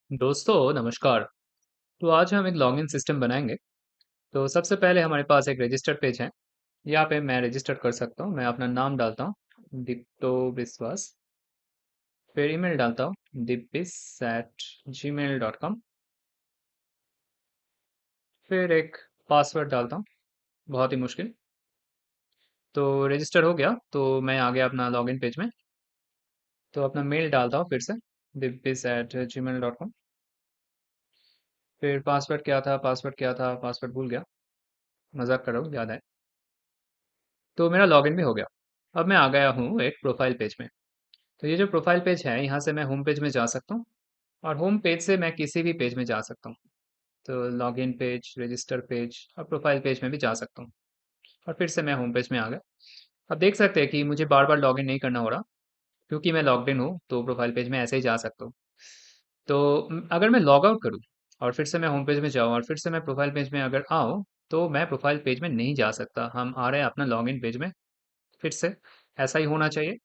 दोस्तों नमस्कार। तो आज हम एक लॉगिन सिस्टम बनाएंगे। तो सबसे पहले हमारे पास एक रजिस्टर पेज है। यहाँ पे मैं रजिस्टर कर सकता हूँ। मैं अपना नाम डालता हूँ दीप्तो विश्वास। फिर ईमेल डालता हूँ dipis@gmail.com। फिर एक पासवर्ड डालता हूँ, बहुत ही मुश्किल। तो रजिस्टर हो गया। तो मैं आ गया अपना लॉगिन पेज में। तो अपना मेल डालता हूँ फिर से dipis@gmail.com। फिर पासवर्ड क्या था, भूल गया। मजाक कर रहा हूँ, याद है। तो मेरा लॉगिन भी हो गया। अब मैं आ गया हूँ एक प्रोफाइल पेज में। तो ये जो प्रोफाइल पेज है, यहाँ से मैं होम पेज में जा सकता हूँ और होम पेज से मैं किसी भी पेज में जा सकता हूँ। तो लॉगिन पेज, रजिस्टर पेज और प्रोफाइल पेज में भी जा सकता हूँ। और फिर से मैं होम पेज में आ गया। अब देख सकते हैं कि मुझे बार बार लॉगिन नहीं करना हो रहा, क्योंकि मैं लॉग्ड इन हूँ तो प्रोफाइल पेज में ऐसे ही जा सकता हूँ। तो अगर मैं लॉग आउट करूँ और फिर से मैं होम पेज में जाऊँ और फिर से मैं प्रोफाइल पेज में अगर आऊँ, तो मैं प्रोफाइल पेज में नहीं जा सकता। हम आ रहे हैं अपना लॉगिन पेज में। फिर से ऐसा ही होना चाहिए।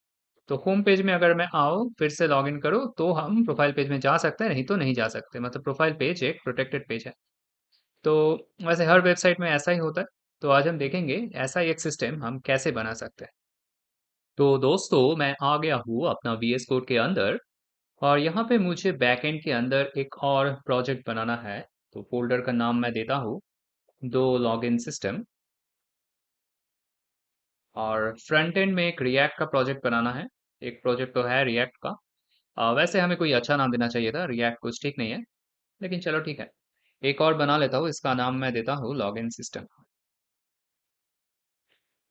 तो होम पेज में अगर मैं आऊँ, फिर से लॉगिन करूँ, तो हम प्रोफाइल पेज में जा सकते हैं, नहीं तो नहीं जा सकते। मतलब प्रोफाइल पेज एक प्रोटेक्टेड पेज है। तो वैसे हर वेबसाइट में ऐसा ही होता है। तो आज हम देखेंगे ऐसा ही एक सिस्टम हम कैसे बना सकते हैं। तो दोस्तों मैं आ गया हूँ अपना VS कोड के अंदर और यहाँ पे मुझे बैकएंड के अंदर एक और प्रोजेक्ट बनाना है। तो फोल्डर का नाम मैं देता हूँ दो लॉगिन सिस्टम। और फ्रंट एंड में एक रिएक्ट का प्रोजेक्ट बनाना है। एक प्रोजेक्ट तो है रिएक्ट का। वैसे हमें कोई अच्छा नाम देना चाहिए था, रिएक्ट कुछ ठीक नहीं है, लेकिन चलो ठीक है। एक और बना लेता हूँ, इसका नाम मैं देता हूँ लॉगिन सिस्टम।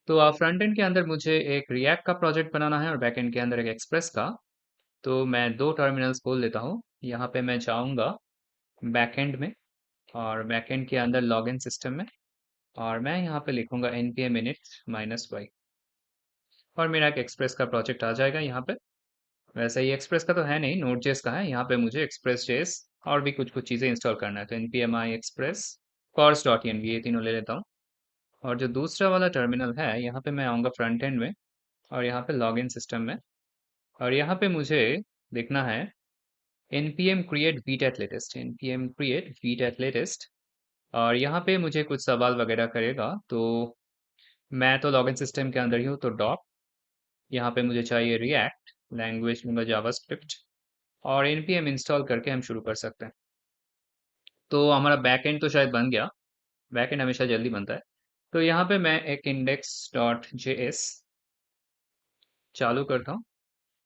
तो फ्रंट एंड के अंदर मुझे एक रिएक्ट का प्रोजेक्ट बनाना है और बैक एंड के अंदर एक एक्सप्रेस का। तो मैं दो टर्मिनल्स खोल लेता हूँ। यहाँ पे मैं जाऊँगा बैक एंड में और बैक एंड के अंदर लॉगिन सिस्टम में। और मैं यहाँ पे लिखूंगा npm init -y और मेरा एक एक्सप्रेस का प्रोजेक्ट आ जाएगा यहाँ पे। वैसे ये एक्सप्रेस का तो है नहीं, नोड जेएस का है। यहाँ पे मुझे एक्सप्रेस जेएस और भी कुछ कुछ चीज़ें इंस्टॉल करना है। तो npm i express cors dot env ये तीनों ले लेता हूँ। और जो दूसरा वाला टर्मिनल है, यहाँ पे मैं आऊँगा फ्रंट एंड में और यहाँ पे लॉगिन सिस्टम में। और यहाँ पे मुझे लिखना है npm create vtat latest, npm create vtat latest। और यहाँ पे मुझे कुछ सवाल वगैरह करेगा। तो मैं तो लॉगिन सिस्टम के अंदर ही हूँ, तो डॉट यहाँ पे मुझे चाहिए रिएक्ट, लैंग्वेज लूँगा जावास्क्रिप्ट। और npm इंस्टॉल करके हम शुरू कर सकते हैं। तो हमारा बैकएंड तो शायद बन गया। बैकएंड हमेशा जल्दी बनता है। तो यहाँ पे मैं एक index.js चालू करता हूँ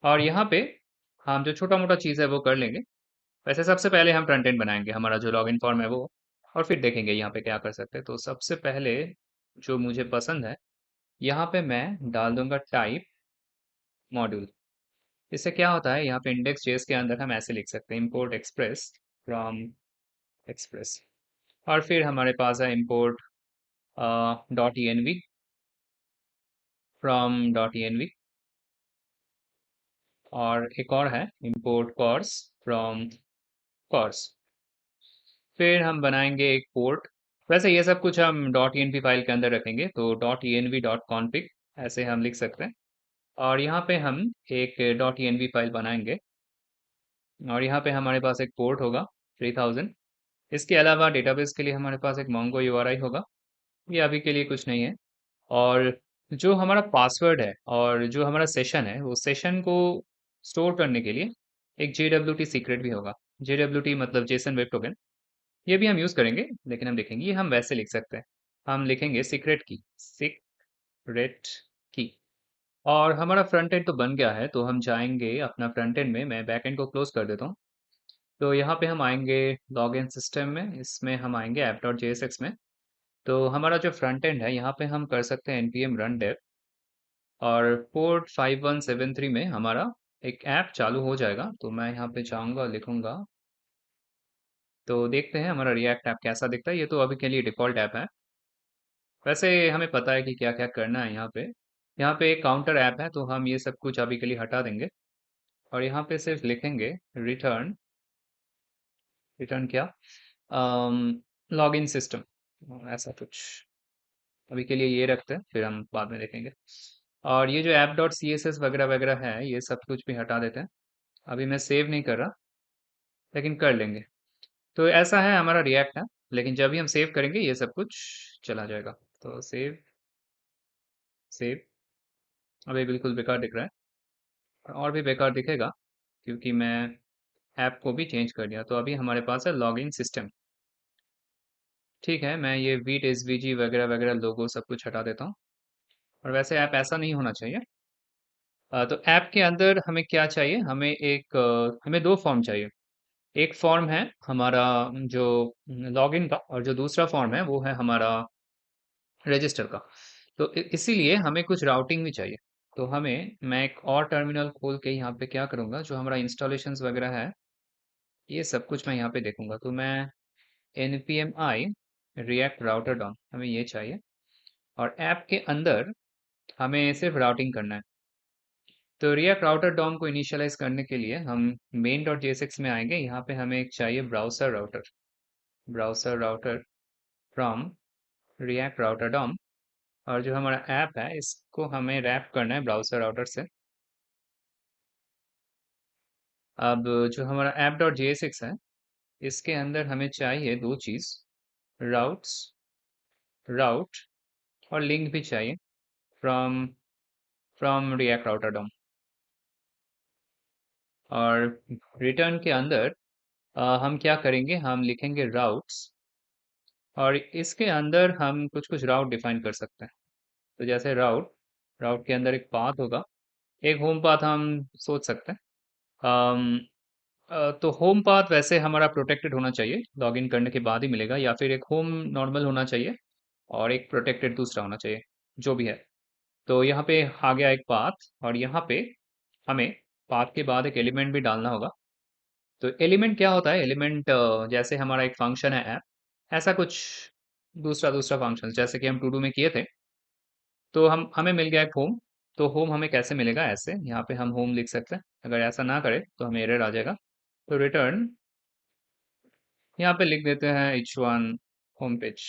और यहाँ पे हम जो छोटा मोटा चीज़ है वो कर लेंगे। वैसे सबसे पहले हम फ्रंट एंड बनाएंगे, हमारा जो लॉगिन फॉर्म है वो। और फिर देखेंगे यहाँ पे क्या कर सकते हैं। तो सबसे पहले जो मुझे पसंद है, यहाँ पे मैं डाल दूंगा टाइप मॉड्यूल। इससे क्या होता है, यहाँ पे इंडेक्स जेएस के अंदर हम ऐसे लिख सकते हैं इंपोर्ट एक्सप्रेस फ्रॉम एक्सप्रेस। और फिर हमारे पास है import dot env from dot env। और एक और है इंपोर्ट cors फ्रॉम cors। फिर हम बनाएंगे एक पोर्ट। वैसे ये सब कुछ हम डॉट env फाइल के अंदर रखेंगे, तो डॉट env डॉट config ऐसे हम लिख सकते हैं। और यहाँ पे हम एक डॉट env फाइल बनाएंगे और यहाँ पे हमारे पास एक पोर्ट होगा 3000। इसके अलावा डेटाबेस के लिए हमारे पास एक मोंगो यूआरआई होगा। ये अभी के लिए कुछ नहीं है। और जो हमारा पासवर्ड है और जो हमारा सेशन है, वो सेशन को स्टोर करने के लिए एक JWT सीक्रेट भी होगा। JWT मतलब जेसन वेब टोकन। ये भी हम यूज़ करेंगे, लेकिन हम देखेंगे ये हम वैसे लिख सकते हैं। हम लिखेंगे सीक्रेट की। और हमारा फ्रंट एंड तो बन गया है, तो हम जाएंगे अपना फ्रंट एंड में। मैं बैक एंड को क्लोज कर देता हूँ। तो यहाँ पे हम आएंगे लॉगिन सिस्टम में, इसमें हम आएंगे app.jsx में। तो हमारा जो फ्रंट एंड है, यहाँ पे हम कर सकते हैं npm run dev। और पोर्ट 5173 में हमारा एक ऐप चालू हो जाएगा। तो मैं यहाँ पे जाऊँगा, लिखूंगा। तो देखते हैं हमारा रिएक्ट ऐप कैसा दिखता है। ये तो अभी के लिए डिफ़ॉल्ट ऐप है। वैसे हमें पता है कि क्या क्या करना है यहाँ पे। यहाँ पे एक काउंटर ऐप है, तो हम ये सब कुछ अभी के लिए हटा देंगे। और यहाँ पे सिर्फ लिखेंगे रिटर्न। रिटर्न क्या, लॉगिन सिस्टम, ऐसा कुछ। अभी के लिए ये रखते हैं, फिर हम बाद में देखेंगे। और ये जो app dot C S S वगैरह वगैरह है, ये सब कुछ भी हटा देते हैं। अभी मैं सेव नहीं कर रहा। लेकिन कर लेंगे। तो ऐसा है हमारा रिएक्ट है, लेकिन जब भी हम सेव करेंगे ये सब कुछ चला जाएगा। तो सेव, सेव, अभी बिल्कुल बेकार दिख रहा है और भी बेकार दिखेगा क्योंकि मैं ऐप को भी चेंज कर दिया। तो अभी हमारे पास है लॉगिन सिस्टम। ठीक है, मैं ये वीट एसवीजी वगैरह वगैरह लोगो सब कुछ हटा देता हूँ। और वैसे ऐप ऐसा नहीं होना चाहिए। तो ऐप के अंदर हमें क्या चाहिए, हमें हमें दो फॉर्म चाहिए। एक फॉर्म है हमारा जो लॉगिन का, और जो दूसरा फॉर्म है वो है हमारा रजिस्टर का। तो इसीलिए हमें कुछ राउटिंग भी चाहिए। तो मैं एक और टर्मिनल खोल के यहाँ पे क्या करूँगा, जो हमारा इंस्टॉलेशंस वगैरह है ये सब कुछ मैं यहाँ पे देखूंगा। तो मैं npmi react router DOM, हमें ये चाहिए। और ऐप के अंदर हमें सिर्फ राउटिंग करना है। तो React router DOM को इनिशियलाइज करने के लिए हम main.jsx में आएंगे। यहाँ पे हमें एक चाहिए browser router from React router DOM। और जो हमारा ऐप है इसको हमें रैप करना है ब्राउज़र राउटर से। अब जो हमारा app.jsx है इसके अंदर हमें चाहिए दो चीज़, राउट्स, राउट, और लिंक भी चाहिए from from React router DOM। और रिटर्न के अंदर हम क्या करेंगे, हम लिखेंगे राउट्स, और इसके अंदर हम कुछ कुछ राउट डिफाइन कर सकते हैं। तो जैसे राउट, राउट के अंदर एक पाथ होगा, एक होम पाथ हम सोच सकते हैं। अम, तो होम पाथ वैसे हमारा प्रोटेक्टेड होना चाहिए, लॉगिन करने के बाद ही मिलेगा, या फिर एक होम नॉर्मल होना चाहिए और एक प्रोटेक्टेड दूसरा होना चाहिए, जो भी है। तो यहाँ पे आ गया एक पाथ, और यहाँ पे हमें पाथ के बाद एक एलिमेंट भी डालना होगा। तो एलिमेंट क्या होता है, एलिमेंट जैसे हमारा एक फंक्शन है ऐप, ऐसा कुछ दूसरा दूसरा फंक्शन जैसे कि हम टू डू में किए थे। तो हमें मिल गया एक होम। तो होम हमें कैसे मिलेगा, ऐसे यहाँ पे हम होम लिख सकते हैं। अगर ऐसा ना करें तो हमें एरर आ जाएगा। तो रिटर्न यहाँ पे लिख देते हैं h1 होम पेज।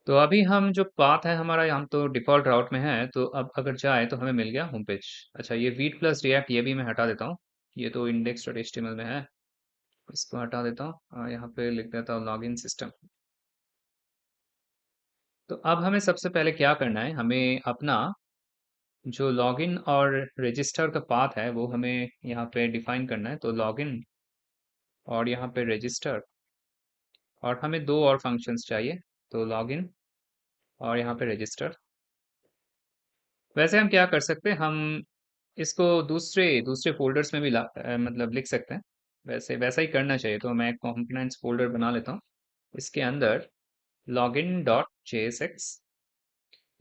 तो अभी हम जो पाथ है हमारा, हम तो डिफॉल्ट राउट में है, तो अब अगर जाए तो हमें मिल गया होम पेज। अच्छा, ये वीट प्लस रिएक्ट ये भी मैं हटा देता हूँ, ये तो इंडेक्स डॉट एचटीएमएल में है, इसको हटा देता हूँ और यहाँ पे लिख देता हूँ लॉगिन सिस्टम। तो अब हमें सबसे पहले क्या करना है, हमें अपना जो लॉगिन और रजिस्टर का पाथ है वो हमें यहाँ पे डिफाइन करना है। तो लॉगिन और यहाँ पे रजिस्टर, और हमें दो और फंक्शंस चाहिए। तो लॉगिन और यहाँ पे रजिस्टर। वैसे हम क्या कर सकते हैं, हम इसको दूसरे दूसरे फोल्डर्स में भी मतलब लिख सकते हैं। वैसे वैसा ही करना चाहिए। तो मैं कंपोनेंट्स फोल्डर बना लेता हूँ, इसके अंदर लॉगिन डॉट JSX।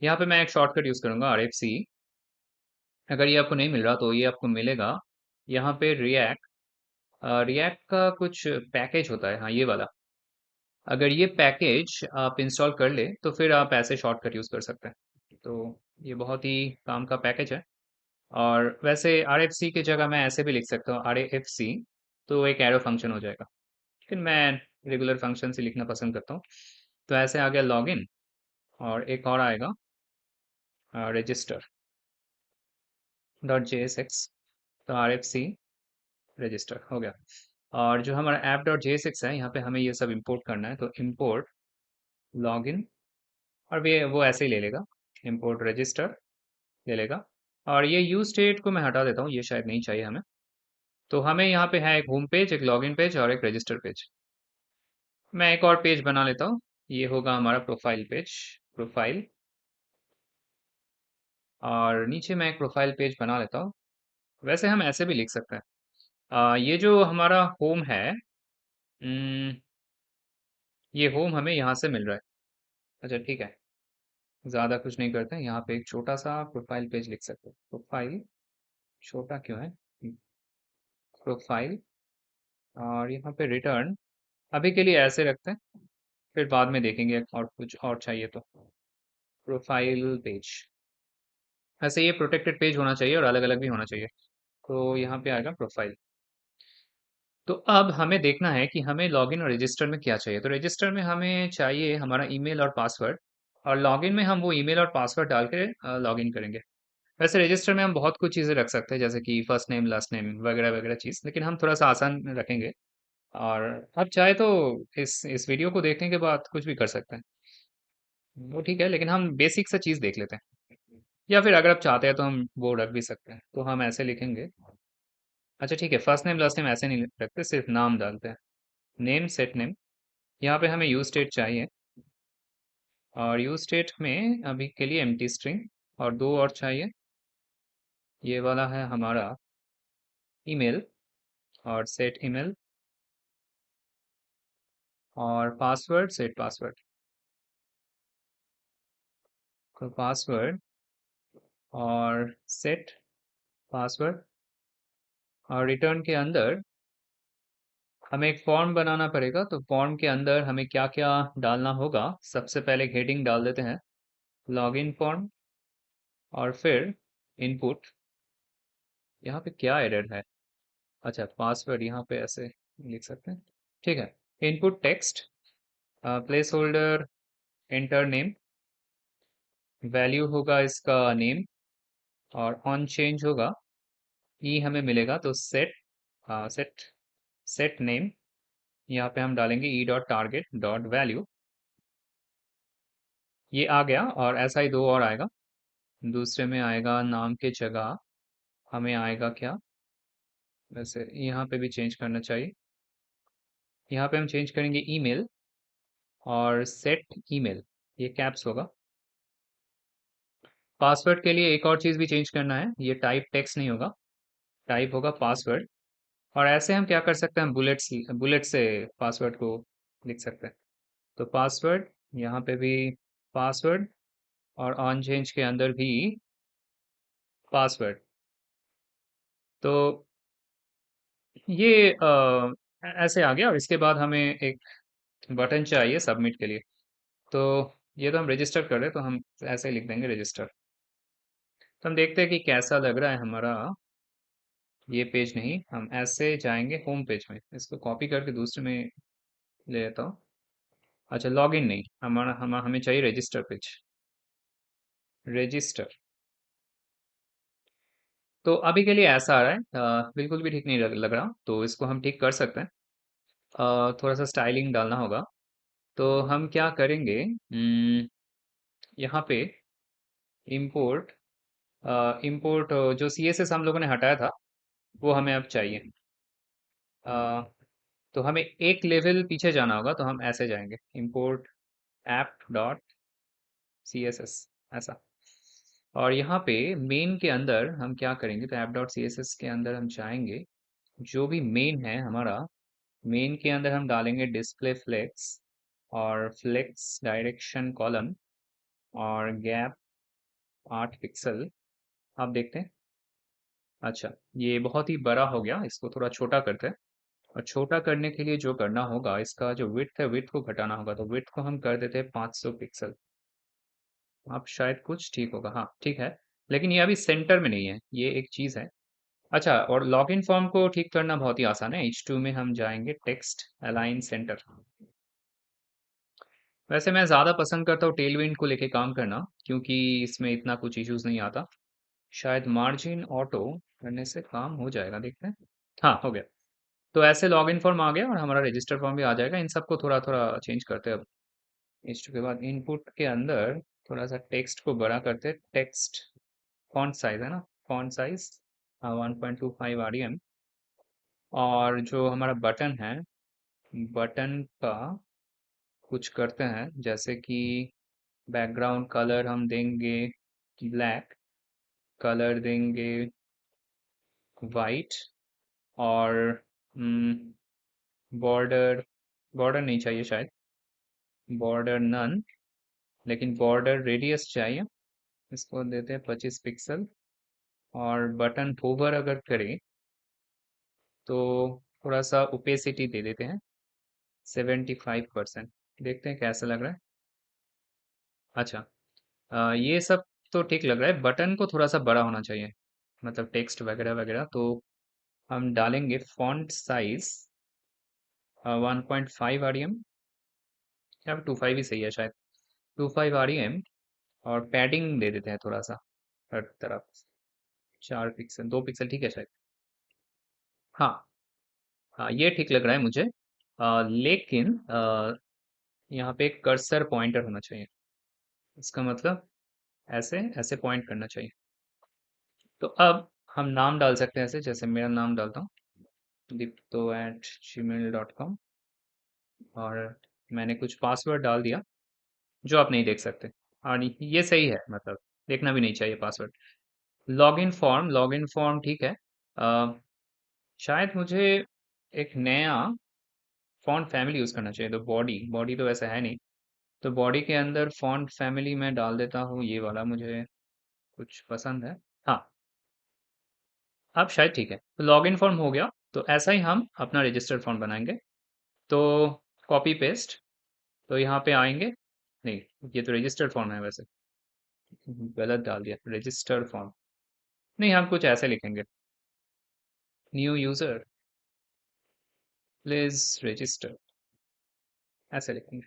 यहाँ पे मैं एक शॉर्टकट यूज़ करूँगा RFC। अगर ये आपको नहीं मिल रहा तो ये आपको मिलेगा यहाँ पे रिएक्ट। रिएक्ट का कुछ पैकेज होता है, हाँ ये वाला। अगर ये पैकेज आप इंस्टॉल कर ले तो फिर आप ऐसे शॉर्टकट यूज़ कर सकते हैं। तो ये बहुत ही काम का पैकेज है। और वैसे RFC की जगह मैं ऐसे भी लिख सकता हूँ RAFC, तो एक एरो फंक्शन हो जाएगा। लेकिन मैं रेगुलर फंक्शन से लिखना पसंद करता हूँ। तो ऐसे आ गया लॉगिन, और एक और आएगा रजिस्टर डॉट JSX। तो RFC रजिस्टर हो गया। और जो हमारा ऐप डॉट JSX है यहाँ पे हमें ये सब इंपोर्ट करना है। तो इंपोर्ट लॉगिन, और वो ऐसे ही ले लेगा, इंपोर्ट रजिस्टर ले लेगा। और ये यूज स्टेट को मैं हटा देता हूँ, ये शायद नहीं चाहिए हमें। तो हमें यहाँ पे है एक होम पेज, एक लॉगिन पेज और एक रजिस्टर पेज। मैं एक और पेज बना लेता हूँ, ये होगा हमारा प्रोफाइल पेज, प्रोफाइल। और नीचे मैं एक प्रोफाइल पेज बना लेता हूँ। वैसे हम ऐसे भी लिख सकते हैं। ये जो हमारा होम है, ये होम हमें यहाँ से मिल रहा है। अच्छा ठीक है, ज़्यादा कुछ नहीं करते हैं, यहाँ पे एक छोटा सा प्रोफाइल पेज लिख सकते हैं। प्रोफाइल छोटा क्यों है, प्रोफाइल, और यहाँ पे रिटर्न अभी के लिए ऐसे रखते हैं, फिर बाद में देखेंगे और कुछ और चाहिए तो। प्रोफाइल पेज, ऐसे ये प्रोटेक्टेड पेज होना चाहिए और अलग अलग भी होना चाहिए। तो यहाँ पे आएगा प्रोफाइल। तो अब हमें देखना है कि हमें लॉगिन और रजिस्टर में क्या चाहिए। तो रजिस्टर में हमें चाहिए हमारा ईमेल और पासवर्ड, और लॉगिन में हम वो ईमेल और पासवर्ड डाल के लॉगिन करेंगे। वैसे रजिस्टर में हम बहुत कुछ चीज़ें रख सकते हैं, जैसे कि फर्स्ट नेम, लास्ट नेम वगैरह वगैरह चीज़, लेकिन हम थोड़ा सा आसान रखेंगे। और आप चाहे तो इस वीडियो को देखने के बाद कुछ भी कर सकते हैं, वो ठीक है, लेकिन हम बेसिक सा चीज़ देख लेते हैं। या फिर अगर आप चाहते हैं तो हम वो रख भी सकते हैं, तो हम ऐसे लिखेंगे। अच्छा ठीक है, फर्स्ट नेम लास्ट नेम ऐसे नहीं रखते, सिर्फ नाम डालते हैं। Name set name. यहाँ पे हमें यूज स्टेट चाहिए, और यूज स्टेट में अभी के लिए एम्प्टी स्ट्रिंग, और दो और चाहिए। ये वाला है हमारा ईमेल, और सेट ईमेल, और पासवर्ड सेट पासवर्ड। तो पासवर्ड और सेट पासवर्ड, और रिटर्न के अंदर हमें एक फॉर्म बनाना पड़ेगा। तो फॉर्म के अंदर हमें क्या क्या डालना होगा, सबसे पहले एक हेडिंग डाल देते हैं, लॉगिन फॉर्म। और फिर इनपुट। यहाँ पे क्या एरर है? अच्छा, पासवर्ड यहाँ पे ऐसे लिख सकते हैं, ठीक है। Input text, place holder, enter name, value होगा इसका नेम, और ऑन चेंज होगा, ई हमें मिलेगा तो सेट, सेट सेट नेम। यहाँ पे हम डालेंगे E dot target dot value. ये आ गया, और ऐसा ही दो और आएगा। दूसरे में आएगा नाम के जगह हमें आएगा क्या, वैसे यहाँ पे भी चेंज करना चाहिए। यहाँ पे हम चेंज करेंगे ईमेल, और सेट ईमेल, ये कैप्स होगा। पासवर्ड के लिए एक और चीज़ भी चेंज करना है, ये टाइप टेक्स्ट नहीं होगा, टाइप होगा पासवर्ड। और ऐसे हम क्या कर सकते हैं, बुलेट से पासवर्ड को लिख सकते हैं। तो पासवर्ड, यहाँ पे भी पासवर्ड, और ऑन चेंज के अंदर भी पासवर्ड। तो ये ऐसे आ गया, और इसके बाद हमें एक बटन चाहिए सबमिट के लिए। तो ये तो हम रजिस्टर कर रहे हैं, तो हम ऐसे ही लिख देंगे रजिस्टर। तो हम देखते हैं कि कैसा लग रहा है हमारा ये पेज। नहीं, हम ऐसे जाएंगे होम पेज में, इसको कॉपी करके दूसरे में ले लेता हूँ। अच्छा, लॉगिन नहीं, हमें चाहिए रजिस्टर पेज, रजिस्टर। तो अभी के लिए ऐसा आ रहा है, बिल्कुल भी ठीक नहीं लग रहा, तो इसको हम ठीक कर सकते हैं। थोड़ा सा स्टाइलिंग डालना होगा। तो हम क्या करेंगे, यहाँ पे इंपोर्ट, इंपोर्ट जो CSS हम लोगों ने हटाया था, वो हमें अब चाहिए। अ, तो हमें एक लेवल पीछे जाना होगा, तो हम ऐसे जाएंगे, इंपोर्ट ऐप डॉट CSS, ऐसा। और यहाँ पे मेन के अंदर हम क्या करेंगे, तो ऐप डॉट CSS के अंदर हम जाएंगे, जो भी मेन है हमारा, मेन के अंदर हम डालेंगे डिस्प्ले फ्लेक्स, और फ्लेक्स डायरेक्शन कॉलम, और गैप 8 पिक्सल। आप देखते हैं, अच्छा, ये बहुत ही बड़ा हो गया, इसको थोड़ा छोटा करते हैं। और छोटा करने के लिए जो करना होगा, इसका जो विड्थ है, विड्थ को घटाना होगा, तो विड्थ को हम कर देते हैं 500 पिक्सल। अब शायद कुछ ठीक होगा, हाँ ठीक है। लेकिन ये अभी सेंटर में नहीं है, ये एक चीज़ है। अच्छा, और लॉगिन फॉर्म को ठीक करना बहुत ही आसान है, H2 में हम जाएंगे, टेक्स्ट अलाइन सेंटर। वैसे मैं ज़्यादा पसंद करता हूँ टेलविंड को लेके काम करना, क्योंकि इसमें इतना कुछ इश्यूज नहीं आता। शायद मार्जिन ऑटो करने से काम हो जाएगा, देखते हैं। हाँ, हो गया। तो ऐसे लॉगिन फॉर्म आ गया, और हमारा रजिस्टर फॉर्म भी आ जाएगा। इन सबको थोड़ा थोड़ा चेंज करते हैं अब। H2 के बाद इनपुट के अंदर थोड़ा सा टेक्स्ट को बड़ा करते हैं, टेक्स्ट फॉन्ट साइज है ना, फॉन्ट साइज 1.25 REM। और जो हमारा बटन है, बटन का कुछ करते हैं, जैसे कि बैकग्राउंड कलर हम देंगे ब्लैक, कलर देंगे वाइट, और बॉर्डर, बॉर्डर नहीं चाहिए शायद, बॉर्डर नन, लेकिन बॉर्डर रेडियस चाहिए। इसको देते हैं 25 पिक्सल। और बटन होवर अगर करें, तो थोड़ा सा ओपेसिटी दे देते हैं 75%। देखते हैं कैसा लग रहा है। अच्छा, ये सब तो ठीक लग रहा है, बटन को थोड़ा सा बड़ा होना चाहिए, मतलब टेक्स्ट वगैरह वगैरह। तो हम डालेंगे फॉन्ट साइज 1.5 REM, या 2.5 ही सही है शायद, 2.5 REM। और पैडिंग दे देते हैं थोड़ा सा हर तरफ, 4 पिक्सल, 2 पिक्सल ठीक है शायद। हाँ, हाँ, ये ठीक लग रहा है मुझे। लेकिन यहाँ पे एक कर्सर पॉइंटर होना चाहिए। इसका मतलब ऐसे ऐसे पॉइंट करना चाहिए। तो अब हम नाम डाल सकते हैं ऐसे, जैसे मेरा नाम डालता हूँ, dipto@gmail.com, और मैंने कुछ पासवर्ड डाल दिया जो आप नहीं देख सकते। और ये सही है, मतलब देखना भी नहीं चाहिए पासवर्ड। लॉगिन फॉर्म ठीक है। अ, शायद मुझे एक नया फॉन्ट फैमिली यूज़ करना चाहिए। तो बॉडी बॉडी तो वैसे है नहीं, तो बॉडी के अंदर फॉन्ट फैमिली में डाल देता हूँ, ये वाला मुझे कुछ पसंद है। हाँ, अब शायद ठीक है। तो लॉगिन फॉर्म हो गया। तो ऐसा ही हम अपना रजिस्टर फॉर्म बनाएंगे। तो कॉपी पेस्ट, तो यहाँ पे आएंगे। नहीं, ये तो रजिस्टर फॉर्म है वैसे, गलत डाल दिया, रजिस्टर फॉर्म नहीं, हम कुछ ऐसे लिखेंगे, न्यू यूजर प्लीज रजिस्टर, ऐसे लिखेंगे।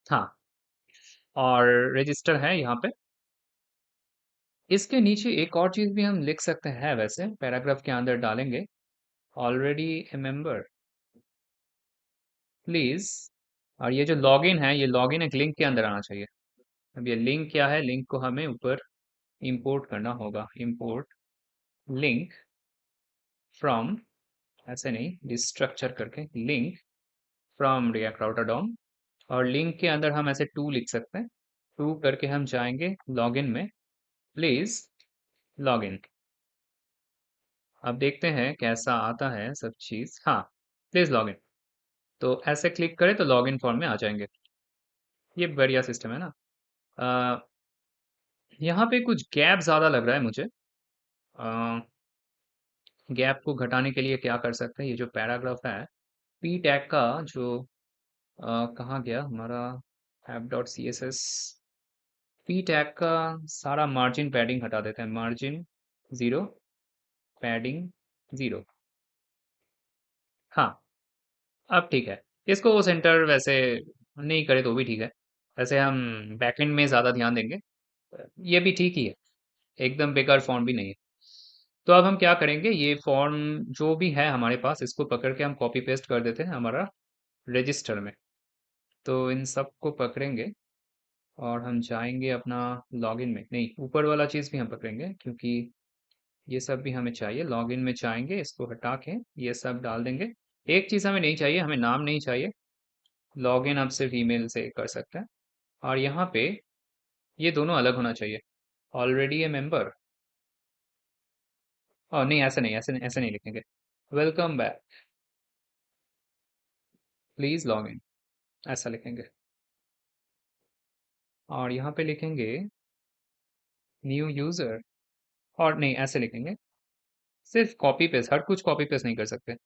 हाँ, और रजिस्टर है यहाँ पे। इसके नीचे एक और चीज भी हम लिख सकते हैं वैसे, पैराग्राफ के अंदर डालेंगे, ऑलरेडी ए मेंबर प्लीज। और ये जो लॉगिन है, ये लॉगिन एक लिंक के अंदर आना चाहिए। अब ये लिंक क्या है, लिंक को हमें ऊपर इंपोर्ट करना होगा। इंपोर्ट लिंक फ्रॉम, ऐसे नहीं, स्ट्रक्चर करके link from React Router DOM, और लिंक के अंदर हम ऐसे टू लिख सकते हैं। टू करके हम जाएंगे लॉगिन में, प्लीज लॉगिन। अब देखते हैं कैसा आता है सब चीज। हाँ, प्लीज लॉगिन, तो ऐसे क्लिक करें तो लॉगिन फॉर्म में आ जाएंगे। ये बढ़िया सिस्टम है ना। अ, यहाँ पे कुछ गैप ज्यादा लग रहा है मुझे। गैप को घटाने के लिए क्या कर सकते हैं, ये जो पैराग्राफ है, पी टैग का जो कहाँ गया हमारा app dot C S S, P tag का सारा मार्जिन पैडिंग हटा देते हैं। Margin 0, padding 0। हाँ, अब ठीक है। इसको सेंटर वैसे नहीं करे तो भी ठीक है, वैसे हम बैकएंड में ज़्यादा ध्यान देंगे। ये भी ठीक ही है, एकदम बेकार फॉर्म भी नहीं है। तो अब हम क्या करेंगे, ये फॉर्म जो भी है हमारे पास, इसको पकड़ के हम कॉपी पेस्ट कर देते हैं हमारा रजिस्टर में। तो इन सब को पकड़ेंगे और हम जाएंगे अपना लॉगिन में, नहीं, ऊपर वाला चीज़ भी हम पकड़ेंगे क्योंकि ये सब भी हमें चाहिए। लॉगिन में जाएंगे, इसको हटा के ये सब डाल देंगे। एक चीज़ हमें नहीं चाहिए, हमें नाम नहीं चाहिए। लॉगिन आप सिर्फ ईमेल से कर सकते हैं। और यहाँ पे ये दोनों अलग होना चाहिए, ऑलरेडी ए मेंबर। और नहीं, ऐसे नहीं, ऐसे नहीं लिखेंगे। Welcome back, please log in, ऐसा लिखेंगे। और यहाँ पे लिखेंगे न्यू यूजर, और नहीं, ऐसे लिखेंगे। सिर्फ कॉपी पेस्ट, हर कुछ कॉपी पेस्ट नहीं कर सकते।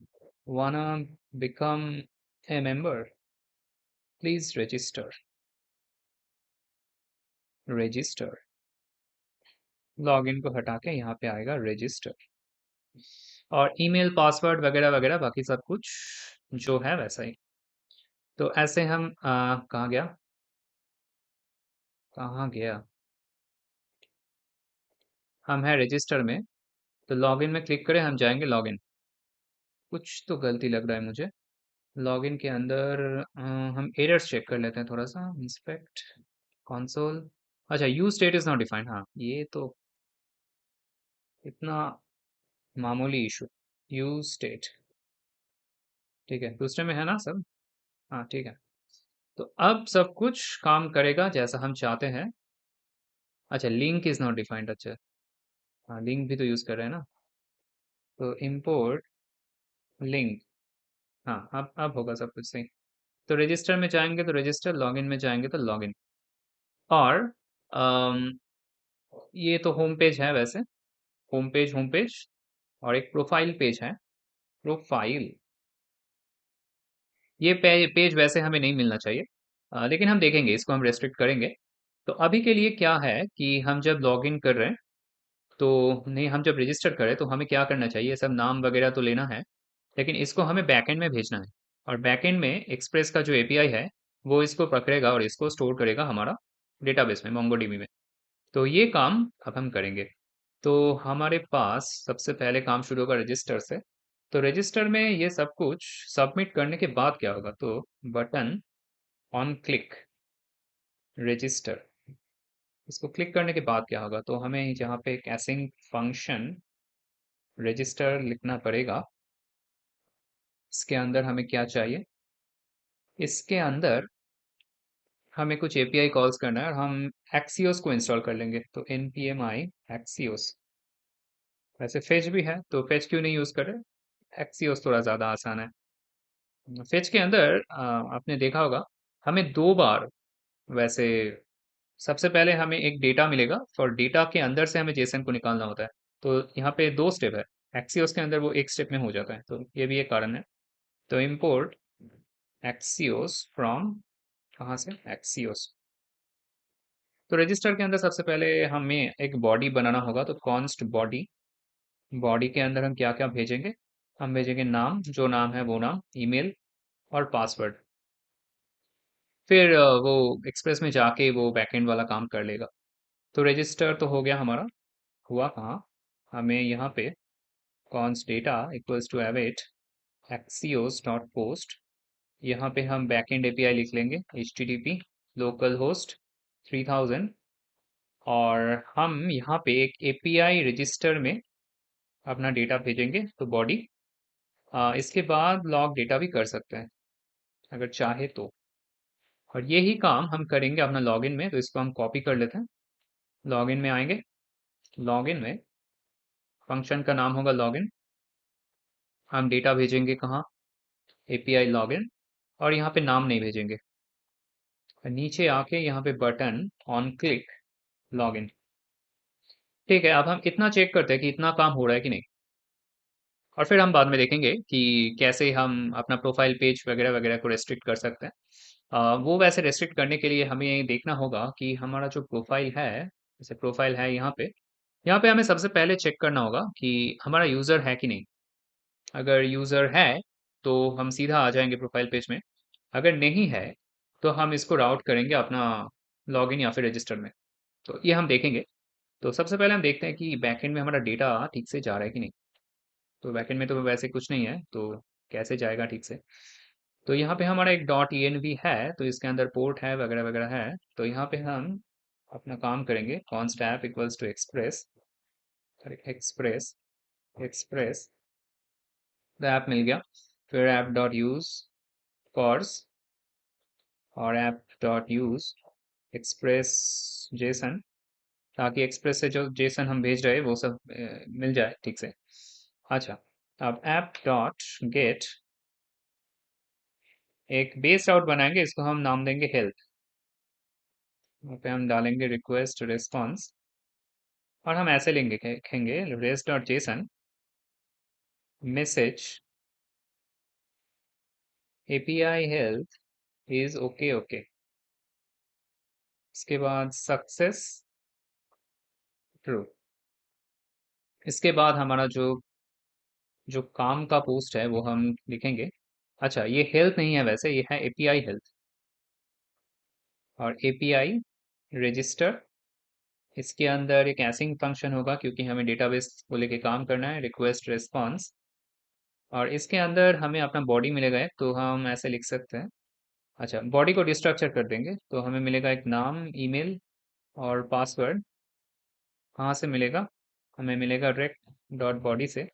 वाना become a member please register, register. Login को हटा के यहाँ पे आएगा रजिस्टर, और ईमेल पासवर्ड वगैरह वगैरह बाकी सब कुछ जो है वैसा ही। तो ऐसे हम कहाँ गया, कहाँ गया, हम है रजिस्टर में। तो लॉगिन में क्लिक करें, हम जाएंगे लॉगिन। कुछ तो गलती लग रहा है मुझे। लॉगिन के अंदर हम एरर्स चेक कर लेते हैं थोड़ा सा। इंस्पेक्ट कंसोल, अच्छा, use state is not defined. हाँ, ये तो इतना मामूली इशू। यूज स्टेट ठीक है, दूसरे में है ना सब। हाँ, ठीक है। तो अब सब कुछ काम करेगा जैसा हम चाहते हैं। अच्छा, लिंक इज नॉट डिफाइंड, अच्छा। हाँ, लिंक भी तो यूज कर रहे हैं ना। तो इंपोर्ट लिंक, हाँ, अब होगा सब कुछ सही। तो रजिस्टर में जाएंगे तो रजिस्टर, लॉगिन में जाएंगे तो लॉगिन। और अम, ये तो होम पेज है वैसे, होम पेज, और एक प्रोफाइल पेज है। प्रोफाइल, ये पेज वैसे हमें नहीं मिलना चाहिए, लेकिन हम देखेंगे, इसको हम रेस्ट्रिक्ट करेंगे। तो अभी के लिए क्या है कि हम जब लॉगिन कर रहे हैं, तो नहीं, हम जब रजिस्टर करें तो हमें क्या करना चाहिए, सब नाम वगैरह तो लेना है, लेकिन इसको हमें बैकएंड में भेजना है। और बैकएंड में एक्सप्रेस का जो एपीआई है, वो इसको पकड़ेगा और इसको स्टोर करेगा हमारा डेटाबेस में, मोंगोडीबी में। तो ये काम अब हम करेंगे। तो हमारे पास सबसे पहले काम शुरू होगा रजिस्टर से। तो रजिस्टर में ये सब कुछ सबमिट करने के बाद क्या होगा, तो बटन ऑन क्लिक रजिस्टर, इसको क्लिक करने के बाद क्या होगा, तो हमें यहाँ पे एक एसिंक फंक्शन रजिस्टर लिखना पड़ेगा। इसके अंदर हमें क्या चाहिए, इसके अंदर हमें कुछ एपीआई कॉल्स करना है और हम एक्सियोस को इंस्टॉल कर लेंगे। तो npm i एक्सियोस, वैसे फेच भी है तो फेच क्यों नहीं यूज कर रहे, एक्सियोस थोड़ा ज्यादा आसान है। फेच के अंदर आपने देखा होगा हमें दो बार, वैसे सबसे पहले हमें एक डेटा मिलेगा और डेटा के अंदर से हमें जेसन को निकालना होता है। तो यहाँ पे दो स्टेप है, एक्सियोस के अंदर वो एक स्टेप में हो जाता है, तो ये भी एक कारण है। तो इम्पोर्ट एक्सियोस फ्रॉम, कहाँ से, एक्सियोस। तो रजिस्टर के अंदर सबसे पहले हमें एक बॉडी बनाना होगा, तो कॉन्स्ट बॉडी, बॉडी के अंदर हम क्या क्या भेजेंगे, हम भेजेंगे नाम, जो नाम है वो नाम, ईमेल और पासवर्ड। फिर वो एक्सप्रेस में जाके वो बैकएंड वाला काम कर लेगा। तो रजिस्टर तो हो गया हमारा। हुआ कहाँ, हमें यहाँ पे const data equals to await axios dot post, यहाँ पे हम बैकएंड एपीआई लिख लेंगे http localhost 3000, और हम यहाँ पे एक एपीआई रजिस्टर में अपना डेटा भेजेंगे, तो बॉडी। इसके बाद लॉग डेटा भी कर सकते हैं अगर चाहे तो, और यही काम हम करेंगे अपना लॉगिन में। तो इसको हम कॉपी कर लेते हैं, लॉगिन में आएंगे, लॉगिन में फंक्शन का नाम होगा लॉगिन, हम डेटा भेजेंगे कहाँ, एपीआई लॉगिन, और यहाँ पे नाम नहीं भेजेंगे। नीचे आके यहाँ पे बटन ऑन क्लिक लॉगिन। ठीक है, अब हम इतना चेक करते हैं कि इतना काम हो रहा है कि नहीं, और फिर हम बाद में देखेंगे कि कैसे हम अपना प्रोफाइल पेज वगैरह वगैरह को रेस्ट्रिक्ट कर सकते हैं। वो वैसे रेस्ट्रिक्ट करने के लिए हमें ये देखना होगा कि हमारा जो प्रोफाइल है, जैसे प्रोफाइल है यहाँ पे हमें सबसे पहले चेक करना होगा कि हमारा यूज़र है कि नहीं। अगर यूज़र है तो हम सीधा आ जाएंगे प्रोफाइल पेज में, अगर नहीं है तो हम इसको राउट करेंगे अपना लॉगिन या फिर रजिस्टर में। तो ये हम देखेंगे। तो सबसे पहले हम देखते हैं कि बैकएंड में हमारा डेटा ठीक से जा रहा है कि नहीं। तो बैकएंड में तो वैसे कुछ नहीं है, तो कैसे जाएगा ठीक से। तो यहाँ पे हमारा एक डॉट env है, तो इसके अंदर पोर्ट है वगैरह वगैरह है। तो यहाँ पे हम अपना काम करेंगे const app equals to express, express, express the app मिल गया। फिर ऐप डॉट यूज कॉर्स, और app dot use express JSON, ताकि एक्सप्रेस से जो जेसन हम भेज रहे हैं वो सब मिल जाए ठीक से। अच्छा, अब ऐप डॉट गेट एक बेस आउट बनाएंगे, इसको हम नाम देंगे हेल्थ। वहाँ पे हम डालेंगे रिक्वेस्ट रिस्पॉन्स, और हम ऐसे लिखेंगे res dot JSON message API health is okay okay. इसके बाद सक्सेस ट्रू। इसके बाद हमारा जो जो काम का पोस्ट है वो हम लिखेंगे। अच्छा, ये हेल्थ नहीं है वैसे, ये है एपीआई हेल्थ, और एपीआई रजिस्टर। इसके अंदर एक एसिंक फंक्शन होगा क्योंकि हमें डेटाबेस को लेके काम करना है, रिक्वेस्ट रिस्पॉन्स। और इसके अंदर हमें अपना बॉडी मिलेगा एक, तो हम ऐसे लिख सकते हैं। अच्छा, बॉडी को डिस्ट्रक्चर कर देंगे, तो हमें मिलेगा एक नाम, ईमेल और पासवर्ड। कहाँ से मिलेगा, हमें मिलेगा रेक डॉट बॉडी से,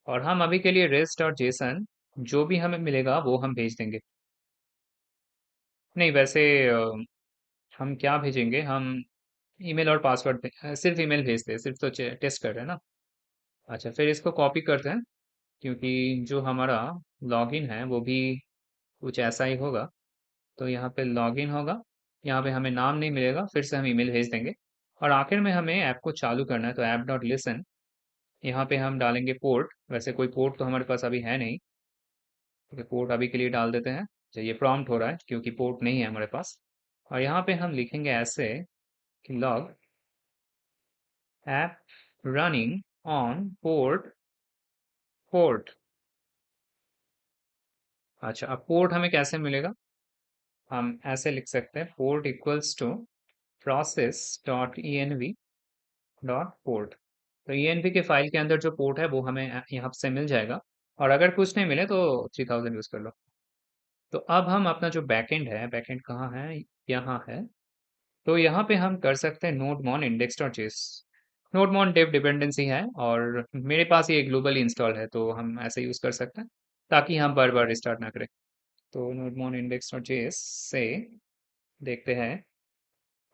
और हम अभी के लिए रेस डॉट जेसन जो भी हमें मिलेगा वो हम भेज देंगे। नहीं वैसे हम क्या भेजेंगे, हम ईमेल और पासवर्ड सिर्फ ईमेल भेजते हैं, सिर्फ तो टेस्ट कर रहे हैं ना। अच्छा, फिर इसको कॉपी करते हैं, क्योंकि जो हमारा लॉगिन है वो भी कुछ ऐसा ही होगा। तो यहाँ पे लॉगिन होगा, यहाँ पे हमें नाम नहीं मिलेगा, फिर से हम ईमेल भेज देंगे। और आखिर में हमें ऐप को चालू करना है, तो ऐप डॉट लिसन, यहाँ पे हम डालेंगे पोर्ट। वैसे कोई पोर्ट तो हमारे पास अभी है नहीं, तो पोर्ट अभी के लिए डाल देते हैं। तो ये प्रॉम्प्ट हो रहा है क्योंकि पोर्ट नहीं है हमारे पास। और यहाँ पे हम लिखेंगे ऐसे कि log app running on port, port. अच्छा, अब पोर्ट हमें कैसे मिलेगा, हम ऐसे लिख सकते हैं port equals to process.env dot port. तो ENV के फाइल के अंदर जो पोर्ट है वो हमें यहाँ से मिल जाएगा। और अगर कुछ नहीं मिले तो 3000 यूज़ कर लो। तो अब हम अपना जो बैकएंड है, बैकएंड कहाँ है? यहाँ है। तो यहाँ पे हम कर सकते हैं nodemon index dot JS. Nodemon dev dependency है और मेरे पास ये ग्लोबली इंस्टॉल है, तो हम ऐसे यूज़ कर सकते हैं ताकि हम बार बार रिस्टार्ट ना करें। तो नोड मॉन इंडेक्स डॉट जेएस से देखते हैं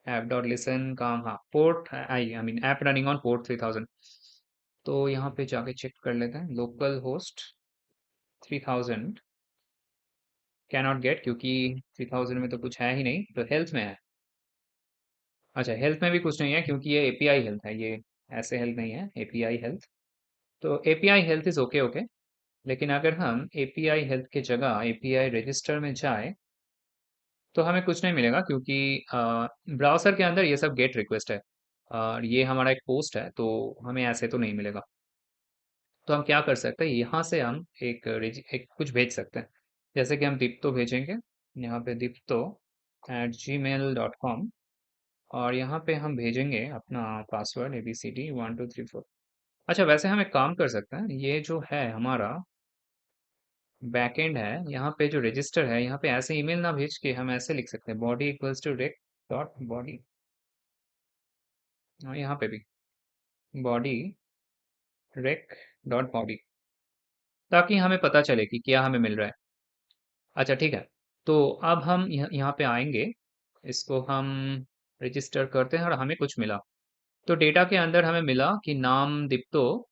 ऐप डॉट लिसन काम, हाँ port I mean app running on port 3000। तो यहाँ पे जाके चेक कर लेते हैं लोकल होस्ट 3000 कैनॉट गेट, क्योंकि 3000 में तो कुछ है ही नहीं, तो हेल्थ में है। अच्छा, हेल्थ में भी कुछ नहीं है क्योंकि ये एपीआई हेल्थ है, ये ऐसे हेल्थ नहीं है, एपीआई हेल्थ। तो API health is okay okay. लेकिन अगर हम एपीआई हेल्थ के जगह एपीआई रजिस्टर में जाए तो हमें कुछ नहीं मिलेगा, क्योंकि ब्राउज़र के अंदर ये सब गेट रिक्वेस्ट है और ये हमारा एक पोस्ट है, तो हमें ऐसे तो नहीं मिलेगा। तो हम क्या कर सकते हैं, यहाँ से हम एक कुछ भेज सकते हैं। जैसे कि हम दीप्तो भेजेंगे, यहाँ पे dipto@gmail.com, और यहाँ पे हम भेजेंगे अपना पासवर्ड ABCD1234। अच्छा, वैसे हम एक काम कर सकते हैं, ये जो है हमारा बैकएंड है, यहाँ पे जो रजिस्टर है, यहाँ पे ऐसे ईमेल ना भेज के हम ऐसे लिख सकते हैं body equals to req dot body. और यहाँ पे भी बॉडी रेक डॉट बॉडी, ताकि हमें पता चले कि क्या हमें मिल रहा है। अच्छा ठीक है। तो अब हम यहाँ पे आएंगे, इसको हम रजिस्टर करते हैं और हमें कुछ मिला। तो डेटा के अंदर हमें मिला कि नाम दीप्तो,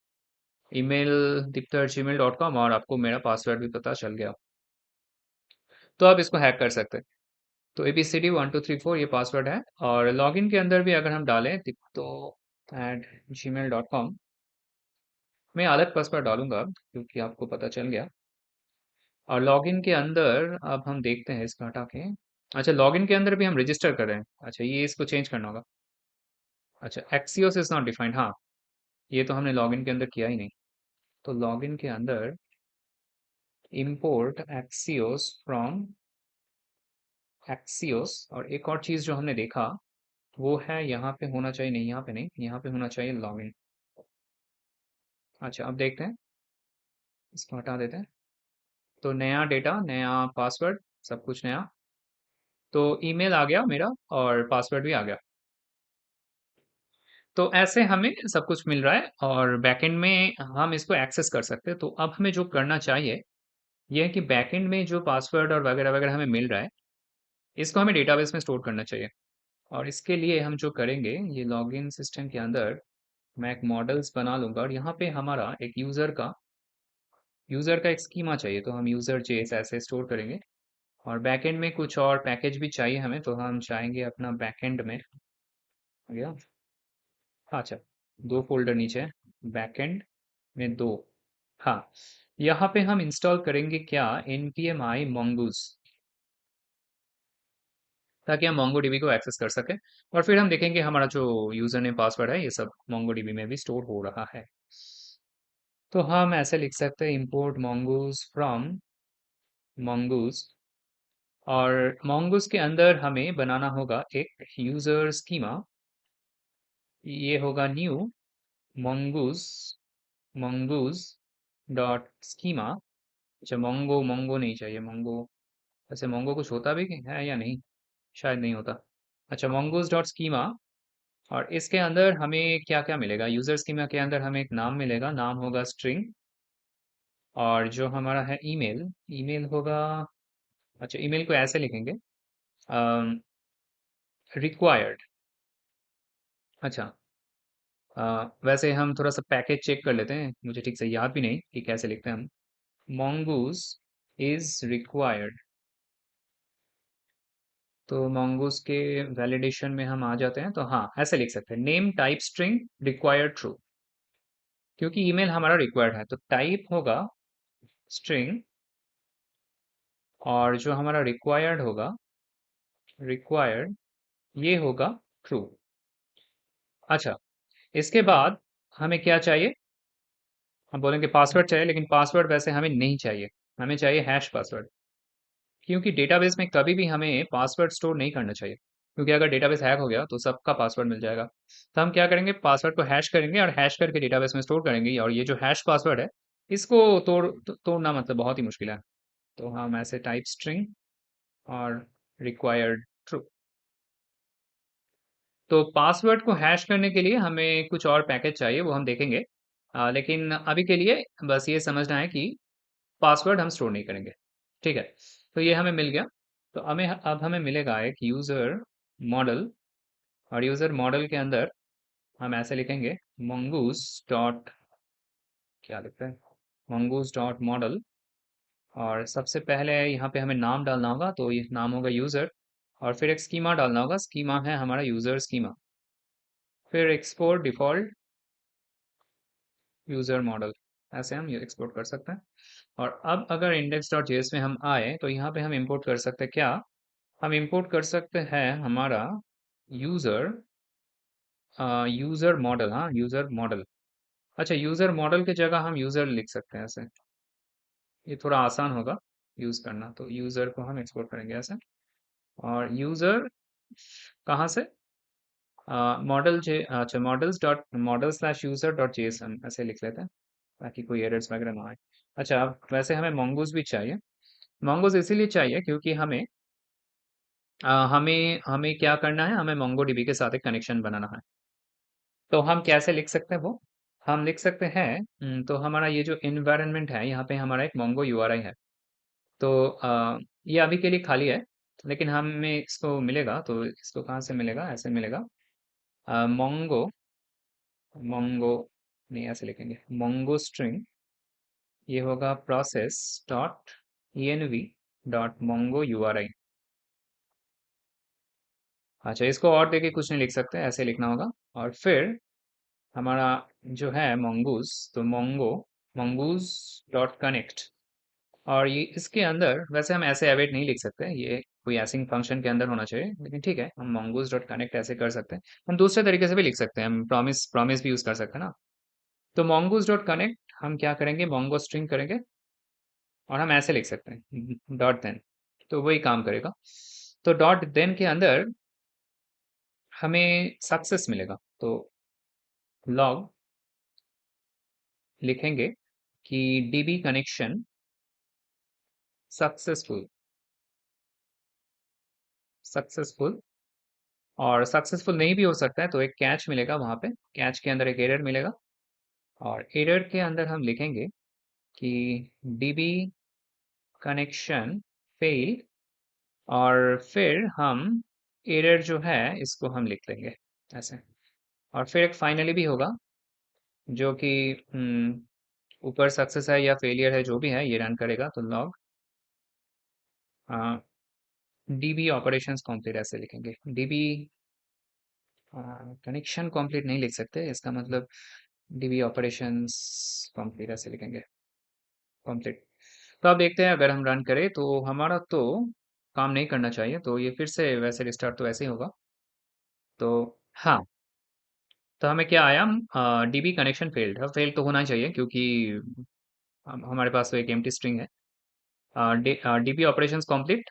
ईमेल dipto@gmail.com, और आपको मेरा पासवर्ड भी पता चल गया। तो आप इसको हैक कर सकते हैं। तो ABCD1234 ये पासवर्ड है, और लॉगिन के अंदर भी अगर हम डालें dipto@gmail.com, मैं अलग पासवर्ड डालूंगा अब, क्योंकि आपको पता चल गया। और लॉगिन के अंदर अब हम देखते हैं इसको हटा के। अच्छा, लॉगिन के अंदर भी हम रजिस्टर कर रहे हैं, अच्छा ये इसको चेंज करना होगा। अच्छा, एक्सियोस इज नॉट डिफाइंड, हाँ ये तो हमने लॉगिन के अंदर किया ही नहीं। तो लॉगिन के अंदर इंपोर्ट एक्सियोस फ्रॉम एक्सियोस, और एक और चीज जो हमने देखा वो है यहाँ पे होना चाहिए, नहीं यहाँ पे नहीं, यहाँ पे होना चाहिए लॉगिन। अच्छा अब देखते हैं, इसको हटा देते हैं। तो नया डेटा, नया पासवर्ड, सब कुछ नया। तो ईमेल आ गया मेरा और पासवर्ड भी आ गया। तो ऐसे हमें सब कुछ मिल रहा है और बैकएंड में हम इसको एक्सेस कर सकते हैं। तो अब हमें जो करना चाहिए ये है कि बैकएंड में जो पासवर्ड और वगैरह वगैरह हमें मिल रहा है, इसको हमें डेटाबेस में स्टोर करना चाहिए। और इसके लिए हम जो करेंगे, ये लॉगिन सिस्टम के अंदर मैं एक मॉडल्स बना लूंगा, और यहाँ पे हमारा एक यूज़र का एक स्कीमा चाहिए, तो हम यूज़र जेएस ऐसे स्टोर करेंगे। और बैकएंड में कुछ और पैकेज भी चाहिए हमें, तो हम चाहेंगे अपना बैकएंड में आ गया। अच्छा, दो फोल्डर नीचे है, बैकएंड में दो। हाँ, यहाँ पे हम इंस्टॉल करेंगे क्या, npm i mongoose, ताकि हम MongoDB को एक्सेस कर सकें। और फिर हम देखेंगे हमारा जो यूजर नेम पासवर्ड है ये सब MongoDB में भी स्टोर हो रहा है। तो हम ऐसे लिख सकते हैं import mongoose from mongoose, और mongoose के अंदर हमें बनाना होगा एक यूजर स्कीमा। ये होगा new mongoose mongoose dot schema. अच्छा, मोंगो नहीं चाहिए, मोंगो ऐसे मोंगो कुछ होता भी है या नहीं, शायद नहीं होता। अच्छा, mongoose डॉट स्कीमा, और इसके अंदर हमें क्या क्या मिलेगा, यूजर स्कीमा के अंदर हमें एक नाम मिलेगा, नाम होगा स्ट्रिंग। और जो हमारा है ईमेल, ईमेल होगा, अच्छा ईमेल को ऐसे लिखेंगे रिक्वायर्ड। अच्छा, वैसे हम थोड़ा सा पैकेज चेक कर लेते हैं, मुझे ठीक से याद भी नहीं कि कैसे लिखते हैं हम। mongoose इज रिक्वायर्ड, तो mongoose के वैलिडेशन में हम आ जाते हैं, तो हाँ ऐसे लिख सकते हैं name type string required true, क्योंकि ईमेल हमारा रिक्वायर्ड है, तो टाइप होगा स्ट्रिंग, और जो हमारा रिक्वायर्ड होगा, रिक्वायर्ड ये होगा ट्रू। अच्छा, इसके बाद हमें क्या चाहिए, हम बोलेंगे पासवर्ड चाहिए, लेकिन पासवर्ड वैसे हमें नहीं चाहिए, हमें चाहिए हैश पासवर्ड, क्योंकि डेटाबेस में कभी भी हमें पासवर्ड स्टोर नहीं करना चाहिए। क्योंकि अगर डेटाबेस हैक हो गया तो सबका पासवर्ड मिल जाएगा। तो हम क्या करेंगे, पासवर्ड को हैश करेंगे और हैश करके डेटाबेस में स्टोर करेंगे, और ये जो हैश पासवर्ड है इसको तोड़ना मतलब बहुत ही मुश्किल है। तो हम ऐसे टाइप स्ट्रिंग और रिक्वायर्ड ट्रू। तो पासवर्ड को हैश करने के लिए हमें कुछ और पैकेज चाहिए, वो हम देखेंगे। लेकिन अभी के लिए बस ये समझना है कि पासवर्ड हम स्टोर नहीं करेंगे। ठीक है, तो ये हमें मिल गया। तो अब हमें मिलेगा एक यूजर मॉडल, और यूजर मॉडल के अंदर हम ऐसे लिखेंगे मंगूस डॉट, क्या लिखते हैं, मंगूस डॉट मॉडल। और सबसे पहले यहाँ पे हमें नाम डालना होगा, तो ये नाम होगा यूजर, और फिर एक स्कीमा डालना होगा, स्कीमा है हमारा यूजर स्कीमा। फिर एक्सपोर्ट डिफॉल्ट यूजर मॉडल, ऐसे हम ये एक्सपोर्ट कर सकते हैं। और अब अगर इंडेक्स डॉट जेएस में हम आए तो यहाँ पे हम इंपोर्ट कर सकते हैं क्या, हम इंपोर्ट कर सकते हैं हमारा यूजर यूजर मॉडल। हाँ, यूजर मॉडल। अच्छा, यूजर मॉडल की जगह हम यूजर लिख सकते हैं ऐसे, ये थोड़ा आसान होगा यूज करना। तो यूजर को हम एक्सपोर्ट करेंगे ऐसे, और यूजर कहाँ से, मॉडल जे अच्छा, models dot model slash user dot JSON ऐसे लिख लेते हैं, ताकि कोई एरर्स वगैरह ना आए। अच्छा, अब वैसे हमें mongoose भी चाहिए। mongoose इसीलिए चाहिए क्योंकि हमें हमें क्या करना है, हमें MongoDB के साथ एक कनेक्शन बनाना है। तो हम कैसे लिख सकते हैं वो, हम लिख सकते हैं, तो हमारा ये जो इन्वायरमेंट है यहाँ पे हमारा एक मोंगो यूआरआई है। तो ये अभी के लिए खाली है, लेकिन हमें इसको मिलेगा, तो इसको कहाँ से मिलेगा, ऐसे मिलेगा मोंगो, मोंगो नहीं ऐसे लिखेंगे, मोंगो स्ट्रिंग, ये होगा process dot env dot Mongo URI. अच्छा, इसको और देके कुछ नहीं लिख सकते, ऐसे लिखना होगा। और फिर हमारा जो है मंगूज, तो मंगूज डॉट कनेक्ट, और ये इसके अंदर वैसे हम ऐसे अवेट नहीं लिख सकते, ये कोई एसिंग फंक्शन के अंदर होना चाहिए, लेकिन ठीक है, हम मंगूज डॉट कनेक्ट ऐसे कर सकते हैं। हम दूसरे तरीके से भी लिख सकते हैं, हम प्रॉमिस प्रॉमिस भी यूज कर सकते हैं ना। तो मंगूज डॉट कनेक्ट हम क्या करेंगे, मोंगो स्ट्रिंग करेंगे, और हम ऐसे लिख सकते हैं डॉट देन, तो वही काम करेगा। तो डॉट देन के अंदर हमें सक्सेस मिलेगा, तो लॉग लिखेंगे कि डीबी कनेक्शन सक्सेसफुल, सक्सेसफुल। और सक्सेसफुल नहीं भी हो सकता है, तो एक कैच मिलेगा वहां पे, कैच के अंदर एक एरर मिलेगा, और एरर के अंदर हम लिखेंगे कि डीबी कनेक्शन फेल, और फिर हम एरर जो है इसको हम लिख लेंगे ऐसे। और फिर एक फाइनली भी होगा, जो कि ऊपर सक्सेस है या फेलियर है जो भी है, ये रन करेगा, तो लॉग डीबी ऑपरेशंस कंप्लीट ऐसे लिखेंगे। डीबी कनेक्शन कंप्लीट नहीं लिख सकते, इसका मतलब डीबी ऑपरेशंस कंप्लीट ऐसे लिखेंगे, कंप्लीट। तो अब देखते हैं, अगर हम रन करें तो हमारा तो काम नहीं करना चाहिए, तो ये फिर से वैसे रिस्टार्ट तो ऐसे ही होगा। तो हाँ, तो हमें क्या आया, डीबी कनेक्शन फेल्ड, अब फेल तो होना चाहिए क्योंकि हमारे पास तो एक एम्प्टी स्ट्रिंग है। डीबी ऑपरेशंस कंप्लीट,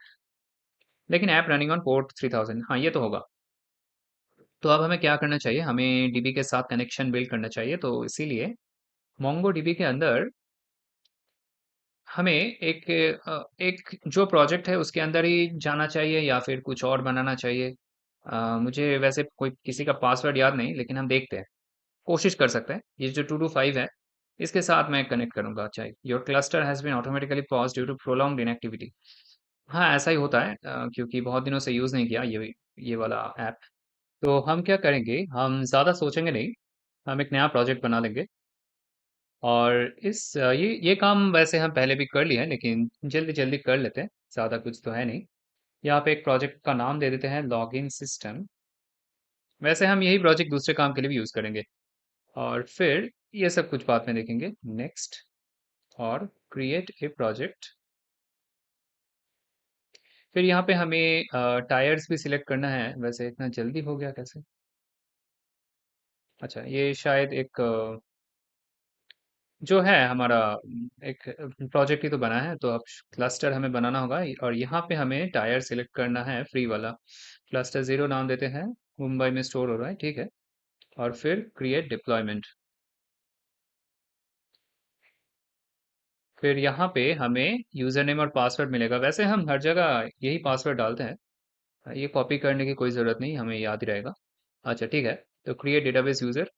लेकिन ऐप रनिंग ऑन पोर्ट 3000, हाँ ये तो होगा। तो अब हमें क्या करना चाहिए, हमें डीबी के साथ कनेक्शन बिल्ड करना चाहिए, तो इसीलिए मोंगो डीबी के अंदर हमें एक जो प्रोजेक्ट है उसके अंदर ही जाना चाहिए, या फिर कुछ और बनाना चाहिए। मुझे वैसे कोई किसी का पासवर्ड याद नहीं, लेकिन हम देखते हैं, कोशिश कर सकते हैं। ये जो 2 to 5 है, इसके साथ मैं कनेक्ट करूंगा। अच्छा, your cluster has been automatically pause due to prolonged inactivity. हाँ, ऐसा ही होता है, क्योंकि बहुत दिनों से यूज़ नहीं किया ये वाला ऐप। तो हम क्या करेंगे, हम ज़्यादा सोचेंगे नहीं, हम एक नया प्रोजेक्ट बना लेंगे। और ये काम वैसे हम पहले भी कर लिए हैं, लेकिन जल्दी जल्दी कर लेते हैं, ज़्यादा कुछ तो है नहीं। यहाँ पे एक प्रोजेक्ट का नाम दे देते हैं लॉगिन सिस्टम। वैसे हम यही प्रोजेक्ट दूसरे काम के लिए भी यूज़ करेंगे, और फिर ये सब कुछ बाद में देखेंगे। नेक्स्ट, और क्रिएट ए प्रोजेक्ट। फिर यहाँ पे हमें टायर्स भी सिलेक्ट करना है, वैसे इतना जल्दी हो गया कैसे। अच्छा, ये शायद एक जो है हमारा एक प्रोजेक्ट ही तो बना है, तो अब क्लस्टर हमें बनाना होगा और यहाँ पे हमें टायर सिलेक्ट करना है फ्री वाला। क्लस्टर 0 नाम देते हैं, मुंबई में स्टोर हो रहा है, ठीक है। और फिर क्रिएट डिप्लॉयमेंट। फिर यहाँ पे हमें यूजर नेम और पासवर्ड मिलेगा। वैसे हम हर जगह यही पासवर्ड डालते हैं, ये कॉपी करने की कोई ज़रूरत नहीं, हमें याद ही रहेगा। अच्छा ठीक है, तो क्रिएट डेटाबेस यूजर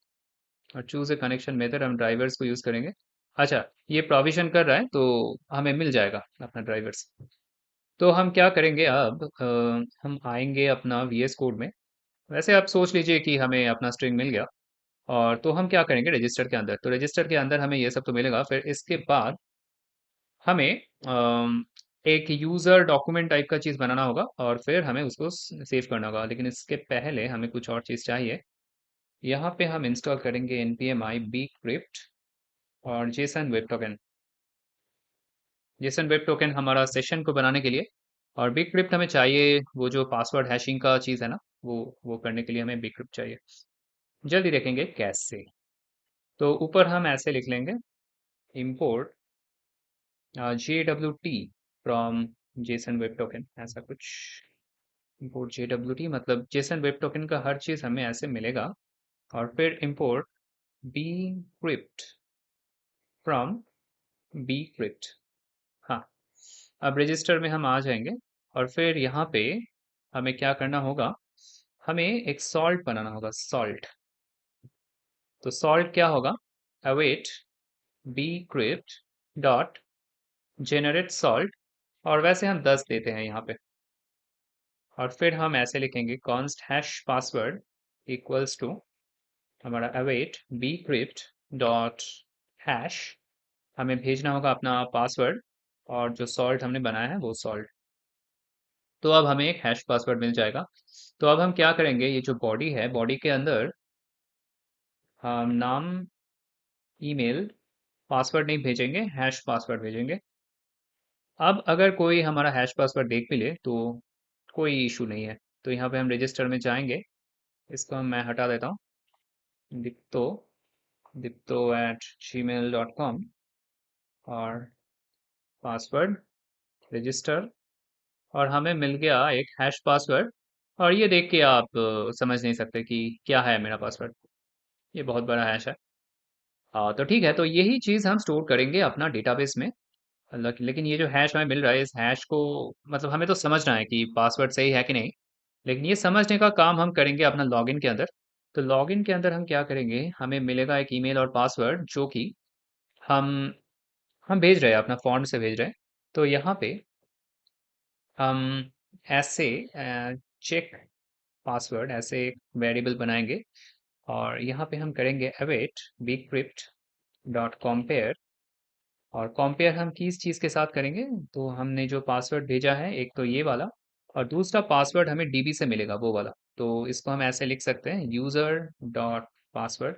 और चूज ए कनेक्शन मेथड, हम ड्राइवर्स को यूज़ करेंगे। अच्छा, ये प्रोविजन कर रहा है तो हमें मिल जाएगा अपना ड्राइवर्स। तो हम क्या करेंगे अब, हम आएंगे अपना वीएस कोड में। वैसे आप सोच लीजिए कि हमें अपना स्ट्रिंग मिल गया, और तो हम क्या करेंगे रजिस्टर के अंदर, तो रजिस्टर के अंदर हमें ये सब तो मिलेगा। फिर इसके बाद हमें एक यूज़र डॉक्यूमेंट टाइप का चीज़ बनाना होगा और फिर हमें उसको सेव करना होगा। लेकिन इसके पहले हमें कुछ और चीज़ चाहिए। यहाँ पे हम इंस्टॉल करेंगे npm i bcrypt और Jason web token. Jason web token हमारा सेशन को बनाने के लिए, और bcrypt हमें चाहिए वो जो पासवर्ड हैशिंग का चीज़ है ना, वो करने के लिए हमें bcrypt चाहिए। जल्दी देखेंगे कैसे। तो ऊपर हम ऐसे लिख लेंगे, import JWT from JSON Web Token, ऐसा कुछ। import JWT मतलब JSON Web Token का हर चीज़ हमें ऐसे मिलेगा। और फिर import bcrypt from bcrypt। हाँ, अब रजिस्टर में हम आ जाएंगे और फिर यहाँ पे हमें क्या करना होगा, हमें एक सॉल्ट बनाना होगा, सॉल्ट। तो सॉल्ट क्या होगा, await bcrypt dot generate salt, और वैसे हम 10 देते हैं यहाँ पे। और फिर हम ऐसे लिखेंगे const hash password equals to हमारा await bcrypt डॉट hash, हमें भेजना होगा अपना पासवर्ड और जो सॉल्ट हमने बनाया है वो सॉल्ट। तो अब हमें एक हैश पासवर्ड मिल जाएगा। तो अब हम क्या करेंगे, ये जो बॉडी है, बॉडी के अंदर हम नाम, ईमेल, पासवर्ड नहीं भेजेंगे, हैश पासवर्ड भेजेंगे। अब अगर कोई हमारा हैश पासवर्ड देख भी ले तो कोई इशू नहीं है। तो यहाँ पे हम रजिस्टर में जाएंगे, इसको मैं हटा देता हूँ, दीप्तो dipto@gmail.com, और पासवर्ड रजिस्टर, और हमें मिल गया एक हैश पासवर्ड। और ये देख के आप समझ नहीं सकते कि क्या है मेरा पासवर्ड, ये बहुत बड़ा हैश है। तो ठीक है, तो यही चीज़ हम स्टोर करेंगे अपना डेटाबेस में। लेकिन ये जो हैश हमें मिल रहा है, इस हैश को मतलब हमें तो समझना है कि पासवर्ड सही है कि नहीं। लेकिन ये समझने का काम हम करेंगे अपना लॉगिन के अंदर। तो लॉगिन के अंदर हम क्या करेंगे, हमें मिलेगा एक ईमेल और पासवर्ड जो कि हम हम भेज रहे हैं, अपना फ़ॉन्ट से भेज रहे हैं। तो यहाँ पे हम ऐसे चेक पासवर्ड ऐसे एक वेरिएबल बनाएंगे, और यहाँ पे हम करेंगे अवेट bcrypt डॉट compare। और कंपेयर हम किस चीज़ के साथ करेंगे, तो हमने जो पासवर्ड भेजा है एक तो ये वाला, और दूसरा पासवर्ड हमें डीबी से मिलेगा वो वाला। तो इसको हम ऐसे लिख सकते हैं, यूज़र डॉट पासवर्ड,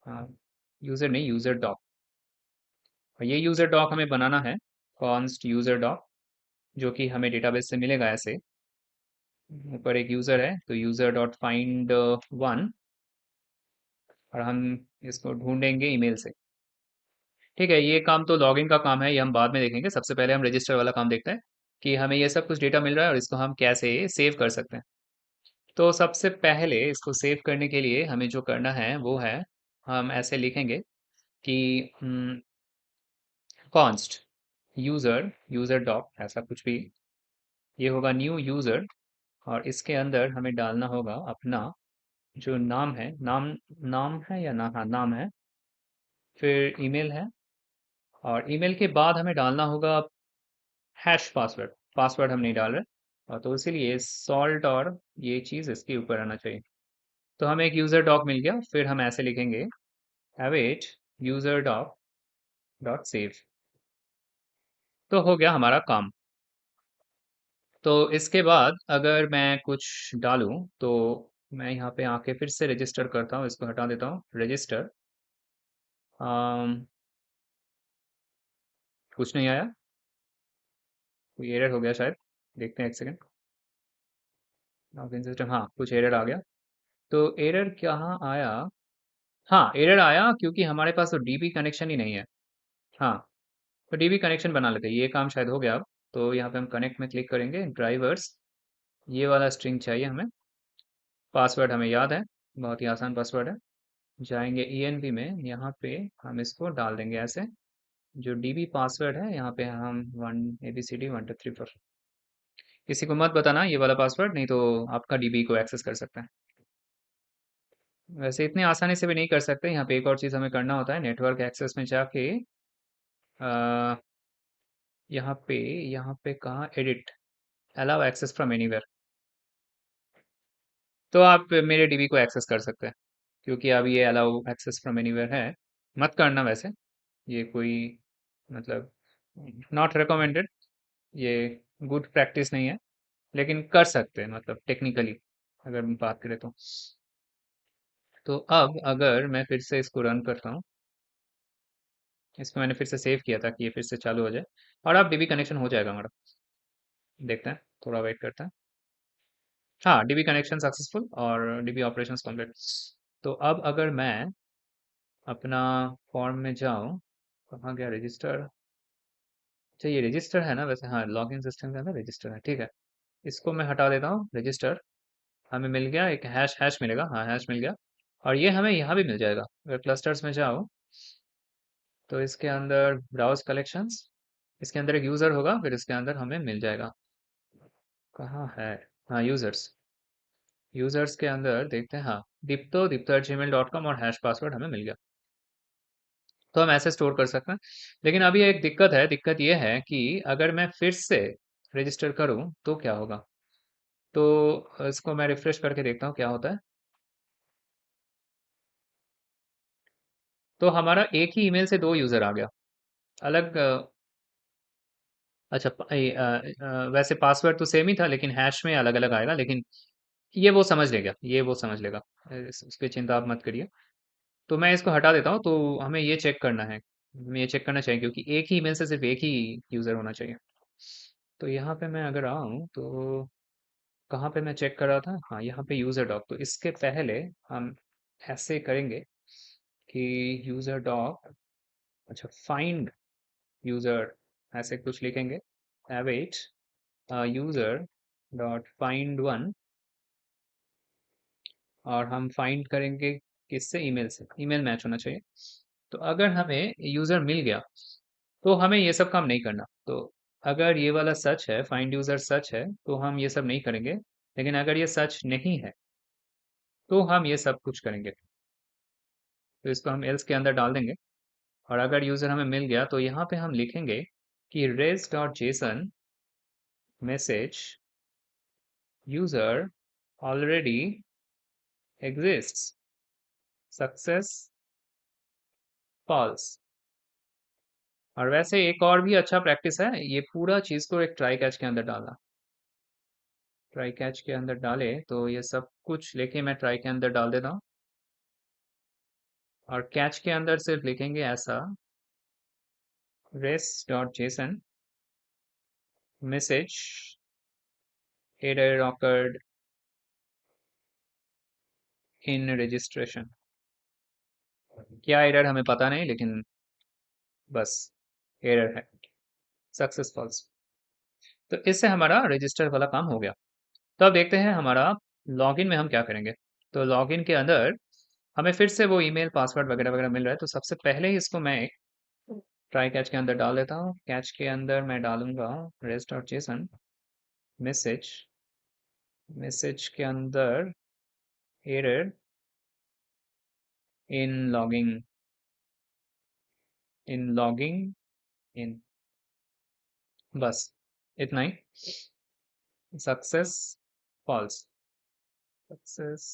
हाँ, यूज़र नहीं, यूज़र डॉक। और ये यूज़र डॉक हमें बनाना है, कॉन्स्ट यूज़र डॉक, जो कि हमें डेटाबेस से मिलेगा ऐसे। ऊपर एक यूज़र है तो यूज़र डॉट फाइंड वन, और हम इसको ढूंढेंगे ईमेल से। ठीक है, ये काम तो लॉगिन का काम है, ये हम बाद में देखेंगे। सबसे पहले हम रजिस्टर वाला काम देखते हैं कि हमें ये सब कुछ डेटा मिल रहा है और इसको हम कैसे सेव कर सकते हैं। तो सबसे पहले इसको सेव करने के लिए हमें जो करना है वो है, हम ऐसे लिखेंगे कि कॉन्स्ट यूज़र यूज़र डॉक, ऐसा कुछ भी, ये होगा न्यू यूज़र। और इसके अंदर हमें डालना होगा अपना जो नाम है, नाम नाम है या ना, हाँ नाम है। फिर ईमेल है, और ईमेल के बाद हमें डालना होगा हैश पासवर्ड। पासवर्ड हम नहीं डाल रहे, और तो इसीलिए सॉल्ट और ये चीज़ इसके ऊपर आना चाहिए। तो हमें एक यूज़र डॉक मिल गया, फिर हम ऐसे लिखेंगे await user doc dot save. तो हो गया हमारा काम। तो इसके बाद अगर मैं कुछ डालूं, तो मैं यहाँ पे आके फिर से रजिस्टर करता हूँ, इसको हटा देता हूँ रजिस्टर। कुछ नहीं आया, कोई एरर हो गया शायद, देखते हैं एक सेकंड। लॉगिन सिस्टम, हाँ कुछ एरर आ गया। तो एरर कहाँ आया, हाँ, एरर आया क्योंकि हमारे पास तो डीबी कनेक्शन ही नहीं है। हाँ, तो डीबी कनेक्शन बना लेते हैं, ये काम शायद हो गया अब। तो यहाँ पे हम कनेक्ट में क्लिक करेंगे, ड्राइवर्स, ये वाला स्ट्रिंग चाहिए हमें। पासवर्ड हमें याद है, बहुत ही आसान पासवर्ड है। जाएंगे ENV में, यहाँ पे हम इसको डाल देंगे ऐसे। जो डीबी पासवर्ड है यहाँ पे हम 1 ABCD 1 2 3 4। किसी को मत बताना ये वाला पासवर्ड, नहीं तो आपका डीबी को एक्सेस कर सकते हैं। वैसे इतनी आसानी से भी नहीं कर सकते, यहाँ पे एक और चीज़ हमें करना होता है, नेटवर्क एक्सेस में जाके अ, यहाँ पे कहाँ, edit, allow access from anywhere. तो आप मेरे डीबी को एक्सेस कर सकते हैं, क्योंकि अब ये अलाउ एक्सेस फ्रॉम एनीवेयर है। मत करना वैसे, ये कोई मतलब नॉट रिकमेंडेड, ये गुड प्रैक्टिस नहीं है, लेकिन कर सकते हैं मतलब टेक्निकली अगर हम बात करें तो अब अगर मैं फिर से इसको रन करता हूँ, इसको मैंने फिर से सेव किया था कि ये फिर से चालू हो जाए, और अब डीबी कनेक्शन हो जाएगा हमारा। देखते हैं, थोड़ा वेट करते हैं। हाँ, डीबी कनेक्शन सक्सेसफुल और डीबी ऑपरेशंस कंप्लीट। तो अब अगर मैं अपना फॉर्म में जाऊँ, कहाँ गया रजिस्टर? अच्छा, ये रजिस्टर है ना वैसे, हाँ लॉगिन सिस्टम के अंदर रजिस्टर है, ठीक है। इसको मैं हटा देता हूँ, रजिस्टर हमें मिल गया, एक हैश हैश मिलेगा, हाँ हैश मिल गया। और ये हमें यहाँ भी मिल जाएगा, अगर क्लस्टर्स में जाओ तो इसके अंदर ब्राउज कलेक्शंस, इसके अंदर एक यूज़र होगा, फिर इसके अंदर हमें मिल जाएगा। कहाँ है? हाँ यूज़र्स, यूज़र्स के अंदर देखते हैं, हाँ dipto@gmail.com और हैश पासवर्ड हमें मिल गया। तो हम ऐसे स्टोर कर सकते हैं। लेकिन अभी एक दिक्कत है, दिक्कत ये है कि अगर मैं फिर से रजिस्टर करूँ तो क्या होगा? तो इसको मैं रिफ्रेश करके देखता हूँ क्या होता है। तो हमारा एक ही ईमेल से दो यूज़र आ गया, अलग अच्छा वैसे पासवर्ड तो सेम ही था, लेकिन हैश में अलग अलग आएगा, लेकिन ये वो समझ लेगा, ये वो समझ लेगा, उसकी चिंता आप मत करिए। तो मैं इसको हटा देता हूँ, तो हमें ये चेक करना है, हमें ये चेक करना चाहिए क्योंकि एक ही ईमेल से सिर्फ एक ही यूज़र होना चाहिए। तो यहाँ पे मैं अगर आऊँ तो कहाँ पे मैं चेक कर रहा था, हाँ यहाँ पे यूज़र डॉग। तो इसके पहले हम ऐसे करेंगे कि यूज़र डॉग, अच्छा फाइंड यूज़र, ऐसे कुछ लिखेंगे, await user dot find one, और हम फाइंड करेंगे किससे, ईमेल से, ईमेल मैच होना चाहिए। तो अगर हमें यूज़र मिल गया तो हमें ये सब काम नहीं करना। तो अगर ये वाला सच है, फाइंड यूज़र सच है, तो हम ये सब नहीं करेंगे। लेकिन अगर ये सच नहीं है तो हम ये सब कुछ करेंगे। तो इसको हम एल्स के अंदर डाल देंगे, और अगर यूज़र हमें मिल गया तो यहाँ पे हम लिखेंगे कि res dot JSON message user already exists, success false. और वैसे एक और भी अच्छा प्रैक्टिस है, ये पूरा चीज़ को एक ट्राई कैच के अंदर डालना। ट्राई कैच के अंदर डाले तो ये सब कुछ लेके मैं ट्राई के अंदर डाल देता हूँ, और कैच के अंदर सिर्फ लिखेंगे ऐसा, res dot JSON message error occurred in registration। क्या एरर हमें पता नहीं, लेकिन बस एरर है, सक्सेस फॉल्स। तो इससे हमारा रजिस्टर वाला काम हो गया। तो अब देखते हैं हमारा लॉगिन में हम क्या करेंगे। तो लॉगिन के अंदर हमें फिर से वो ईमेल पासवर्ड वगैरह वगैरह मिल रहा है, तो सबसे पहले ही इसको मैं ट्राई कैच के अंदर डाल देता हूँ। कैच के अंदर मैं डालूंगा rest dot JSON message, message के अंदर error in logging, in logging in, बस इतना ही, success false, success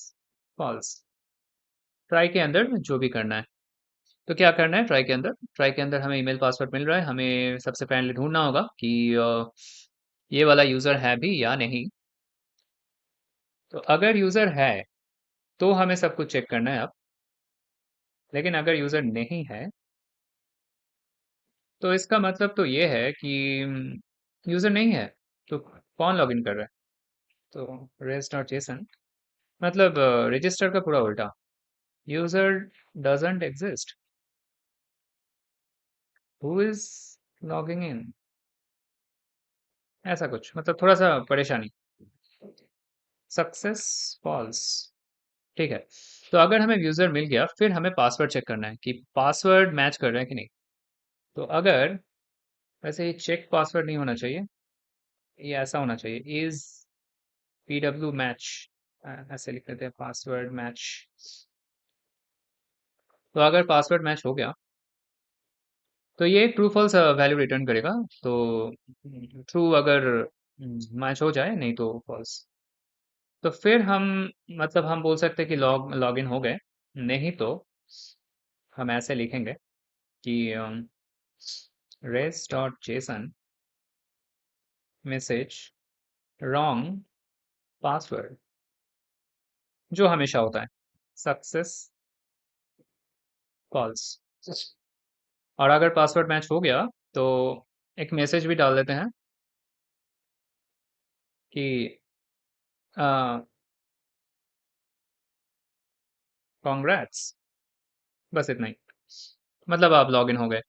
false. Try के अंदर जो भी करना है, तो क्या करना है ट्राई के अंदर, ट्राई के अंदर हमें ईमेल पासवर्ड मिल रहा है, हमें सबसे पहले ढूंढना होगा कि ये वाला यूज़र है भी या नहीं। तो अगर यूज़र है तो हमें सब कुछ चेक करना है अब, लेकिन अगर यूज़र नहीं है तो इसका मतलब तो ये है कि यूज़र नहीं है, तो कौन लॉगिन कर रहा है? तो res डॉट जेसन मतलब रजिस्टर का पूरा उल्टा। user doesn't exist. Who is logging in? ऐसा कुछ मतलब थोड़ा सा परेशानी। Success false. ठीक है। तो अगर हमें यूजर मिल गया फिर हमें पासवर्ड चेक करना है कि पासवर्ड मैच कर रहा है कि नहीं। तो अगर वैसे ये चेक पासवर्ड नहीं होना चाहिए, ये ऐसा होना चाहिए इज pw मैच, ऐसे लिख लेते हैं पासवर्ड मैच। तो अगर पासवर्ड मैच हो गया तो ये ट्रू फॉल्स वैल्यू रिटर्न करेगा। तो ट्रू अगर मैच हो जाए, नहीं तो फॉल्स। तो फिर हम मतलब हम बोल सकते हैं कि लॉग इन हो गए। नहीं तो हम ऐसे लिखेंगे कि res dot JSON message wrong password, जो हमेशा होता है सक्सेस फॉल्स। और अगर पासवर्ड मैच हो गया तो एक मैसेज भी डाल देते हैं कि कॉन्ग्रेट्स, बस इतना ही। मतलब आप लॉग इन हो गए।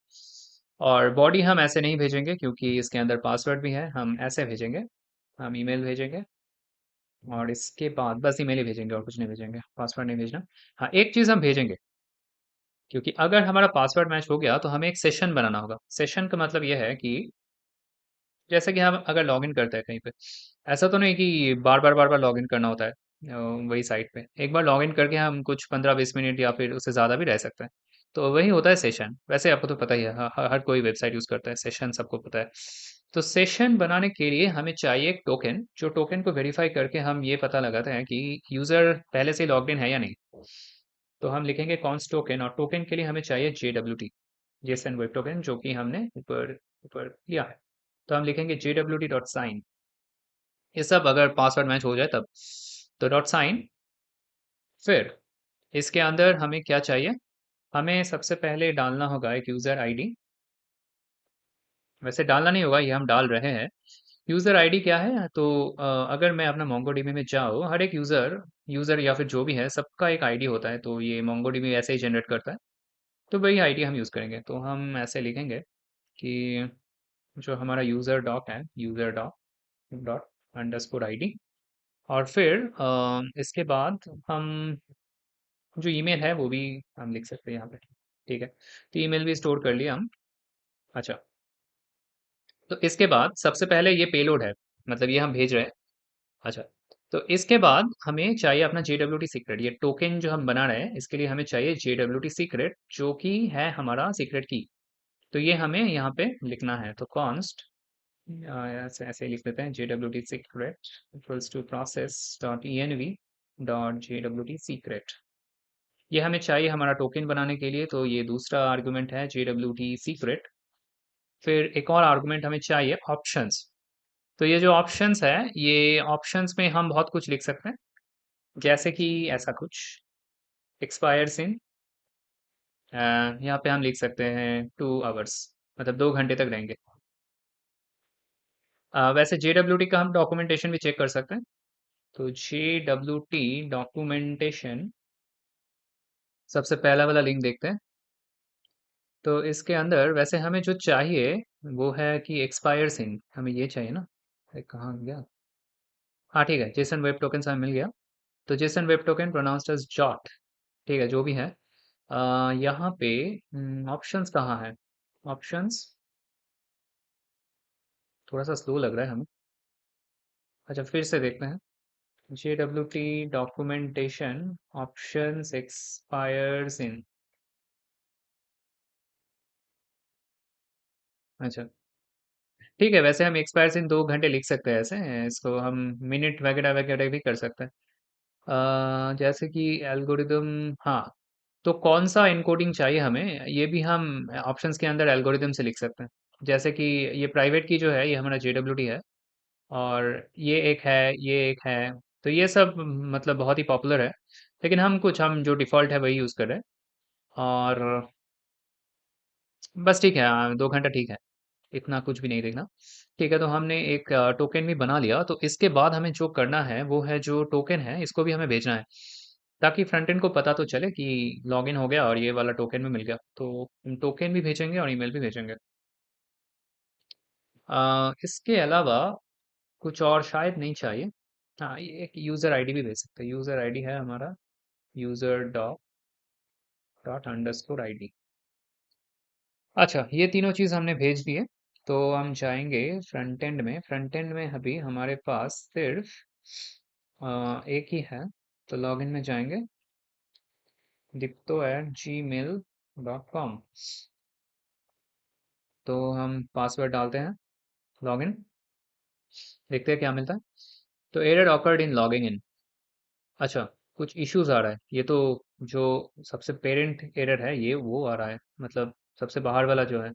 और बॉडी हम ऐसे नहीं भेजेंगे क्योंकि इसके अंदर पासवर्ड भी है, हम ऐसे भेजेंगे। हम ईमेल भेजेंगे और इसके बाद बस ईमेल ही भेजेंगे और कुछ नहीं भेजेंगे, पासवर्ड नहीं भेजना। हाँ, एक चीज़ हम भेजेंगे, क्योंकि अगर हमारा पासवर्ड मैच हो गया तो हमें एक सेशन बनाना होगा। सेशन का मतलब यह है कि जैसे कि हम अगर लॉगिन करते हैं कहीं पे, ऐसा तो नहीं कि बार बार लॉगिन करना होता है वही साइट पे। एक बार लॉगिन करके हम कुछ 15-20 मिनट या फिर उससे ज़्यादा भी रह सकते हैं। तो वही होता है सेशन। वैसे आपको तो पता ही है, हर कोई वेबसाइट यूज़ करता है, सेशन सबको पता है। तो सेशन बनाने के लिए हमें चाहिए एक टोकन, जो टोकन को वेरीफाई करके हम ये पता लगाते हैं कि यूज़र पहले से लॉग्ड इन है या नहीं। तो हम लिखेंगे कॉन्स्ट टोकन, और टोकन के लिए हमें चाहिए JWT, जेसन वेब टोकन, जो कि हमने ऊपर ऊपर लिया है। तो हम लिखेंगे JWT.sign। ये सब अगर पासवर्ड मैच हो जाए तब। तो डॉट साइन। फिर इसके अंदर हमें क्या चाहिए, हमें सबसे पहले डालना होगा एक यूज़र आईडी। वैसे डालना नहीं होगा, ये हम डाल रहे हैं। यूज़र आईडी क्या है, तो अगर मैं अपना मोंगोडीबी में जाऊँ, हर एक यूज़र यूज़र या फिर जो भी है सबका एक आईडी होता है, तो ये मोंगोडीबी ऐसे ही जनरेट करता है। तो वही आईडी हम यूज़ करेंगे। तो हम ऐसे लिखेंगे कि जो हमारा यूज़र डॉक है, user doc dot underscore ID. और फिर इसके बाद हम जो ईमेल है वो भी हम लिख सकते हैं यहाँ पे। ठीक है, तो ईमेल भी स्टोर कर लिया हम। अच्छा, तो इसके बाद सबसे पहले ये पेलोड है, मतलब ये हम भेज रहे हैं। अच्छा, तो इसके बाद हमें चाहिए अपना JWT सीक्रेट। ये टोकन जो हम बना रहे हैं इसके लिए हमें चाहिए JWT सीक्रेट, जो कि है हमारा सीक्रेट की। तो ये हमें यहाँ पे लिखना है। तो कॉन्स्ट ऐसे ऐसे लिख देते हैं JWT secret equals to process dot env dot JWT secret. ये हमें चाहिए हमारा टोकन बनाने के लिए, तो ये दूसरा आर्गुमेंट है JWT सीक्रेट। फिर एक और आर्गुमेंट हमें चाहिए ऑप्शंस। तो ये जो ऑप्शंस है, ये ऑप्शंस में हम बहुत कुछ लिख सकते हैं, जैसे कि ऐसा कुछ एक्सपायर्स इन, यहाँ पे हम लिख सकते हैं 2 आवर्स, मतलब 2 घंटे तक रहेंगे। वैसे JWT का हम डॉक्यूमेंटेशन भी चेक कर सकते हैं। तो JWT डॉक्यूमेंटेशन, सबसे पहला वाला लिंक देखते हैं। तो इसके अंदर वैसे हमें जो चाहिए वो है कि एक्सपायर्स इन, हमें ये चाहिए ना। अरे कहाँ गया। हाँ ठीक है, जेसन वेब टोकन हमें मिल गया। तो JSON web token pronounced as jot. ठीक है, जो भी है। यहाँ पे ऑप्शंस कहाँ है। ऑप्शंस थोड़ा सा स्लो लग रहा है हमें। अच्छा, फिर से देखते हैं। JWT documentation options expires in. अच्छा, ठीक है। वैसे हम एक्सपायर्स इन 2 घंटे लिख सकते हैं, ऐसे इसको हम मिनट वगैरह वगैरह भी कर सकते हैं। जैसे कि एल्गोरिदम, हाँ। तो कौन सा इनकोडिंग चाहिए हमें, ये भी हम ऑप्शंस के अंदर एल्गोरिदम से लिख सकते हैं। जैसे कि ये प्राइवेट की जो है ये हमारा JWT है, और ये एक है, ये एक है। तो ये सब मतलब बहुत ही पॉपुलर है, लेकिन हम जो डिफ़ॉल्ट है वही यूज़ कर रहे हैं। और बस ठीक है, 2 घंटा ठीक है, इतना कुछ भी नहीं देखना। ठीक है, तो हमने एक टोकन भी बना लिया। तो इसके बाद हमें जो करना है वो है, जो टोकन है इसको भी हमें भेजना है। ताकि फ्रंट एंड को पता तो चले कि लॉगिन हो गया और ये वाला टोकन भी मिल गया, तो टोकन भी भेजेंगे और ईमेल भी भेजेंगे। इसके अलावा कुछ और शायद नहीं चाहिए। हाँ, ये एक यूज़र आईडी भी भेज सकते हैं। यूज़र आईडी है हमारा यूज़र डॉट अंडरस्कोर आईडी। अच्छा, ये तीनों चीज़ हमने भेज दिए। तो हम जाएंगे फ्रंट एंड में। फ्रंट एंड में अभी हमारे पास सिर्फ एक ही है। तो लॉगिन में जाएंगे, dipto@gmail.com। तो हम पासवर्ड डालते हैं, लॉगिन, देखते हैं क्या मिलता है। तो एरर ऑकर्ड इन लॉगिंग इन। अच्छा, कुछ इश्यूज आ रहा है ये तो। जो सबसे पेरेंट एरर है ये वो आ रहा है, मतलब सबसे बाहर वाला जो है।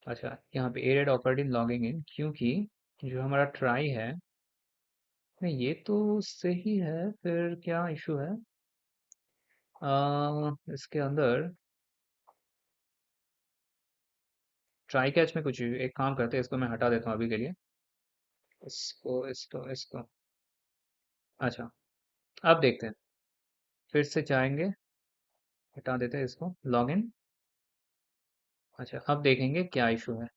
अच्छा, यहाँ पे एरर ऑकर्ड इन लॉगिंग इन, क्योंकि जो हमारा ट्राई है, नहीं ये तो सही है, फिर क्या इशू है इसके अंदर। ट्राई कैच में कुछ एक काम करते हैं, इसको मैं हटा देता हूँ अभी के लिए। इसको अच्छा, अब देखते हैं। फिर से जाएंगे, हटा देते हैं इसको, लॉगिन। अच्छा, अब देखेंगे क्या इशू है।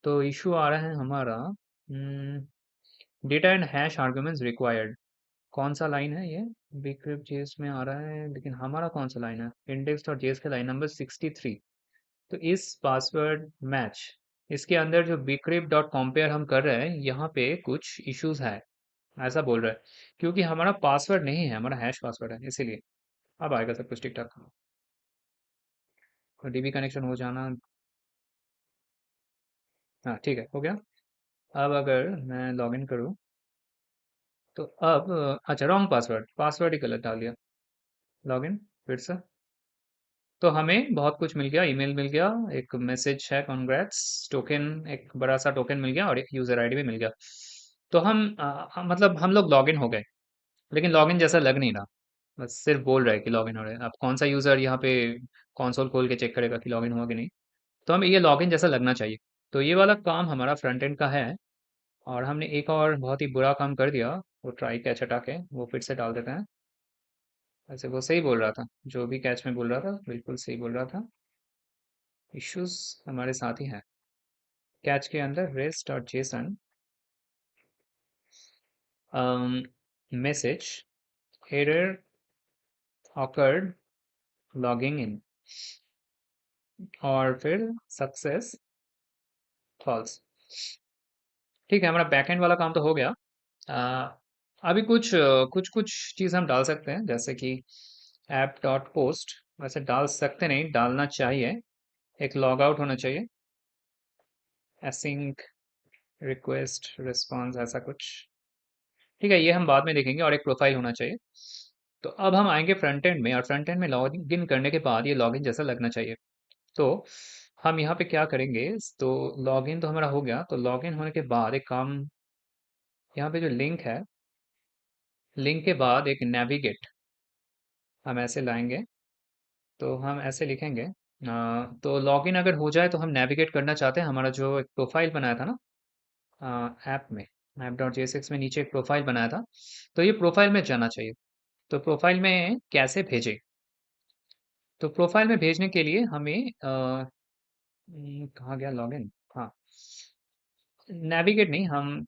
तो इशू आ रहा है हमारा data and hash arguments required. कौन सा लाइन है ये? bcrypt जेएस में आ रहा है, लेकिन हमारा कौन सा लाइन है? इंडेक्स डॉट जेएस का लाइन नंबर 63। तो इस पासवर्ड मैच, इसके अंदर जो bcrypt डॉट कंपेयर हम कर रहे हैं, यहाँ पे कुछ इश्यूज है, ऐसा बोल रहा है। क्योंकि हमारा पासवर्ड नहीं है, हमारा हैश पासवर्ड है, इसीलिए। अब आएगा सब कुछ ठीक ठाक। और डीबी कनेक्शन हो जाना। हाँ ठीक है, हो गया। अब अगर मैं लॉगिन करूँ, तो अब अच्छा, रॉन्ग पासवर्ड, पासवर्ड ही गलत डाल दिया। लॉगिन फिर से। तो हमें बहुत कुछ मिल गया, ईमेल मिल गया, एक मैसेज है कॉन्ग्रेट्स, टोकन, एक बड़ा सा टोकन मिल गया और एक यूजर आईडी भी मिल गया। तो मतलब हम लोग लॉगिन हो गए, लेकिन लॉगिन जैसा लग नहीं रहा। बस सिर्फ बोल रहा है कि लॉगिन हो रहे हैं। अब कौन सा यूजर यहाँ पे कंसोल खोल के चेक करेगा कि लॉगिन हुआ कि नहीं। तो हमें ये लॉगिन जैसा लगना चाहिए। तो ये वाला काम हमारा फ्रंट एंड का है। और हमने एक और बहुत ही बुरा काम कर दिया, वो ट्राई कैच हटा के वो फिर से डाल देते हैं। वैसे वो सही बोल रहा था, जो भी कैच में बोल रहा था बिल्कुल सही बोल रहा था। इश्यूज हमारे साथ ही हैं। कैच के अंदर res dot JSON message error awkward logging in, और फिर सक्सेस फॉल्स। ठीक है, हमारा बैकएंड वाला काम तो हो गया। अ, अभी कुछ कुछ चीज़ हम डाल सकते हैं, जैसे कि ऐप डॉट पोस्ट। वैसे डाल सकते नहीं, डालना चाहिए। एक लॉग आउट होना चाहिए, एसिंक रिक्वेस्ट रिस्पॉन्स, ऐसा कुछ। ठीक है, ये हम बाद में देखेंगे। और एक प्रोफाइल होना चाहिए। तो अब हम आएंगे फ्रंट एंड में, और फ्रंट एंड में लॉग इन करने के बाद ये लॉगिन जैसा लगना चाहिए। तो हम यहाँ पे क्या करेंगे, तो लॉगिन तो हमारा हो गया। तो लॉगिन होने के बाद एक काम, यहाँ पे जो लिंक है, लिंक के बाद एक नेविगेट हम ऐसे लाएंगे। तो हम ऐसे लिखेंगे, तो लॉगिन अगर हो जाए तो हम नेविगेट करना चाहते हैं। हमारा जो एक प्रोफाइल बनाया था ना ऐप में, ऐप डॉट जेएसएक्स में नीचे एक प्रोफाइल बनाया था, तो ये प्रोफाइल में जाना चाहिए। तो प्रोफाइल में कैसे भेजें? तो प्रोफाइल में भेजने के लिए हमें कहाँ गया लॉगिन? हाँ, नेविगेट नहीं, हम